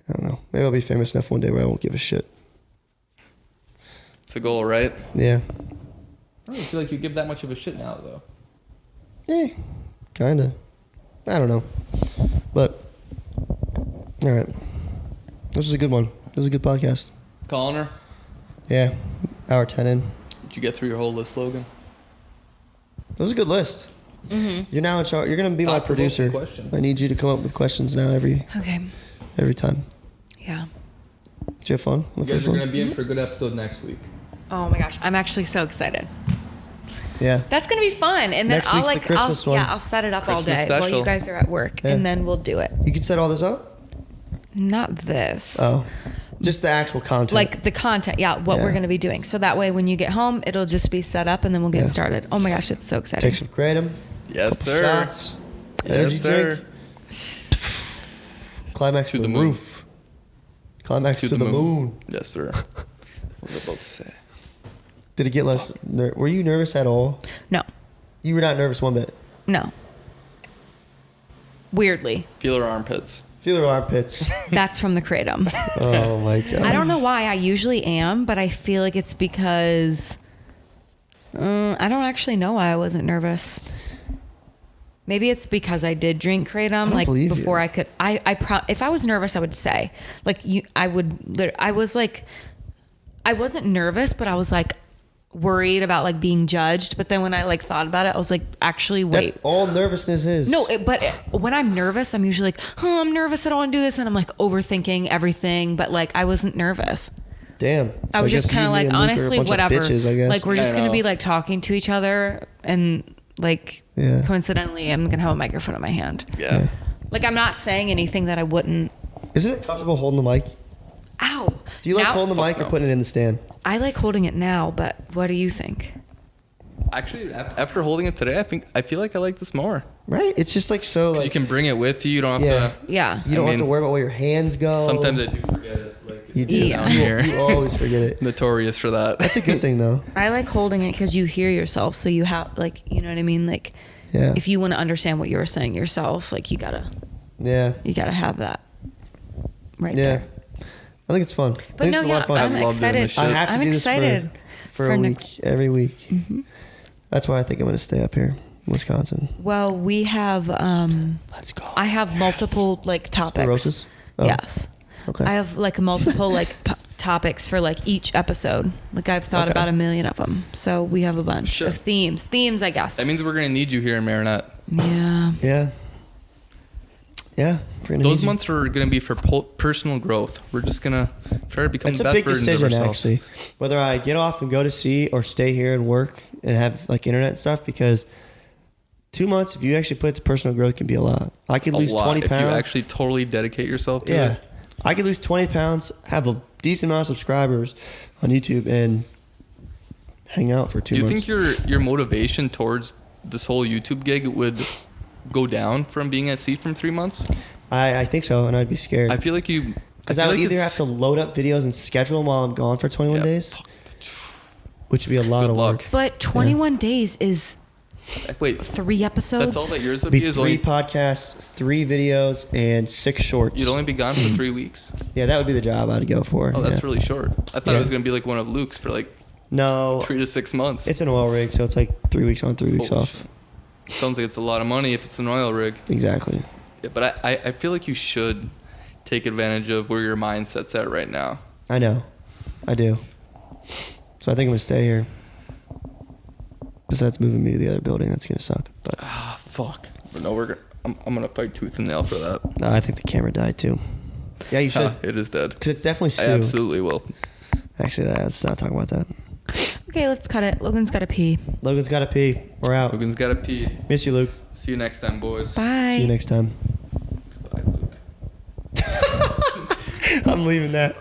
I don't know. Maybe I'll be famous enough one day where I won't give a shit. It's a goal, right? Yeah. I don't feel like you give that much of a shit now, though. Eh. Kinda. I don't know. But, all right. This was a good one. This was a good podcast. Calling her? Yeah. Hour 10 in. Did you get through your whole list, Logan? That was a good list. You're now in charge. You're gonna be my producer. Questions. I need you to come up with questions now every time. Yeah. Did you have fun on the You guys first are one? gonna be in for a good episode next week. Oh my gosh, I'm actually so excited. Yeah. That's gonna be fun, and then Next I'll week's the like, Christmas one. I'll set it up all Christmas day while special. you guys are at work, Yeah. and then we'll do it. You can set all this up. Not this. Oh, just the actual content. Like the content, what Yeah. we're gonna be doing. So that way, when you get home, it'll just be set up, and then we'll get Yeah. started. Oh my gosh, it's so exciting. take some kratom, Yes, sir. shots, energy Yes, sir. drink, climax To to the the moon. roof, climax to the moon. Yes, sir. What was I about to say? Did it get less? Were you nervous at all? No, You were not nervous one bit. no. Weirdly, Feel our armpits. Feel your armpits. that's from the kratom. Oh my god. I don't know why. I usually am, but I feel like it's because I don't actually know why I wasn't nervous. Maybe it's because I did drink kratom like believe before you. I could. If I was nervous, I would say like you. I would. I was like, I wasn't nervous, but I was like worried about like being judged. But then when I like thought about it, I was like, actually, wait. That's all nervousness is. No, when I'm nervous, I'm usually like, oh, I'm nervous. I don't want to do this. And I'm like overthinking everything. But like, I wasn't nervous. Damn. I was guess just kind you, of me, like, and Luke are a honestly, bunch of whatever. Bitches, I guess. Like, we're just I going to be know. like talking to each other. And like, Yeah. coincidentally, I'm going to have a microphone in my hand. Yeah. Like, I'm not saying anything that I wouldn't. Isn't it comfortable holding the mic? Ow. Do you like Now- holding the mic or no. putting it in the stand? I like holding it now, but what do you think? Actually, after holding it today, I feel like I like this more. Right? It's just like so 'Cause like you can bring it with you. You don't have Yeah. to. Yeah. you don't I have to mean, worry about where your hands go. Sometimes I do forget it. Like you do. Yeah. down here. You always forget it. Notorious for that. That's a good thing though. I like holding it because you hear yourself. So you have, like, you know what I mean? Like, Yeah. if you want to understand what you're saying yourself, like, you gotta Yeah. have that right Yeah. there. I think it's fun. I But think no, it's a yeah, lot of fun. I'm I love doing excited. this shit. I have to I'm do this excited for a week, next- every week. That's why I think I'm going to stay up here in Wisconsin. Well, we have Let's go. I have multiple like topics. Sclerosis? Oh. Yes. Okay. I have like multiple like topics for like each episode. Like I've thought Okay. about a million of them. So we have a bunch Shit. of themes, I guess. That means we're gonna need you here in Marinette. Yeah. Yeah. Yeah. we're gonna Those need you. months are gonna be for personal growth. We're just gonna try to become It's the a best big versions decision, of ourselves. actually, whether I get off and go to sea or stay here and work and have like internet and stuff. Because 2 months, if you actually put it to personal growth, can be a lot. I could A lose lot. 20 If pounds. you actually totally dedicate yourself to Yeah, it. I could lose 20 pounds, have a decent amount of subscribers on YouTube, and hang out for 2 Do you months. think your motivation towards this whole YouTube gig would go down from being at sea from 3 months? I think so, and I'd be scared. I feel like you. Because I would either have to load up videos and schedule them while I'm gone for 21 Yeah. days, which would be a lot Good of luck. work. But 21 days is Wait, 3 episodes. that's all that yours would It'd be? be Is 3 only, podcasts, 3 videos, and 6 shorts. you'd only be gone for 3 weeks. Yeah, that would be the job I'd go for. Oh, that's yeah. really short. I thought Yeah. it was gonna be like one of Luke's for like No, 3 to 6 months. it's an oil rig, so it's like 3 weeks on, 3 weeks Holy off. shit. Sounds like it's a lot of money if it's an oil rig. Exactly. Yeah, but I feel like you should take advantage of where your mindset's at right now. I know. I do. So I think I'm going to stay here. Besides moving me to the other building, that's going to suck. But Ah, fuck. But no, I'm gonna fight tooth and nail for that. no, I think the camera died too. Yeah, you should. It is dead. Because it's definitely I Stu. absolutely will. Actually, let's not talk about that. Okay, let's cut it. Logan's got to pee. Logan's got to pee. We're out. Logan's gotta pee. Miss you, Luke. See you next time, boys. Bye. See you next time. Bye, Luke. I'm leaving that.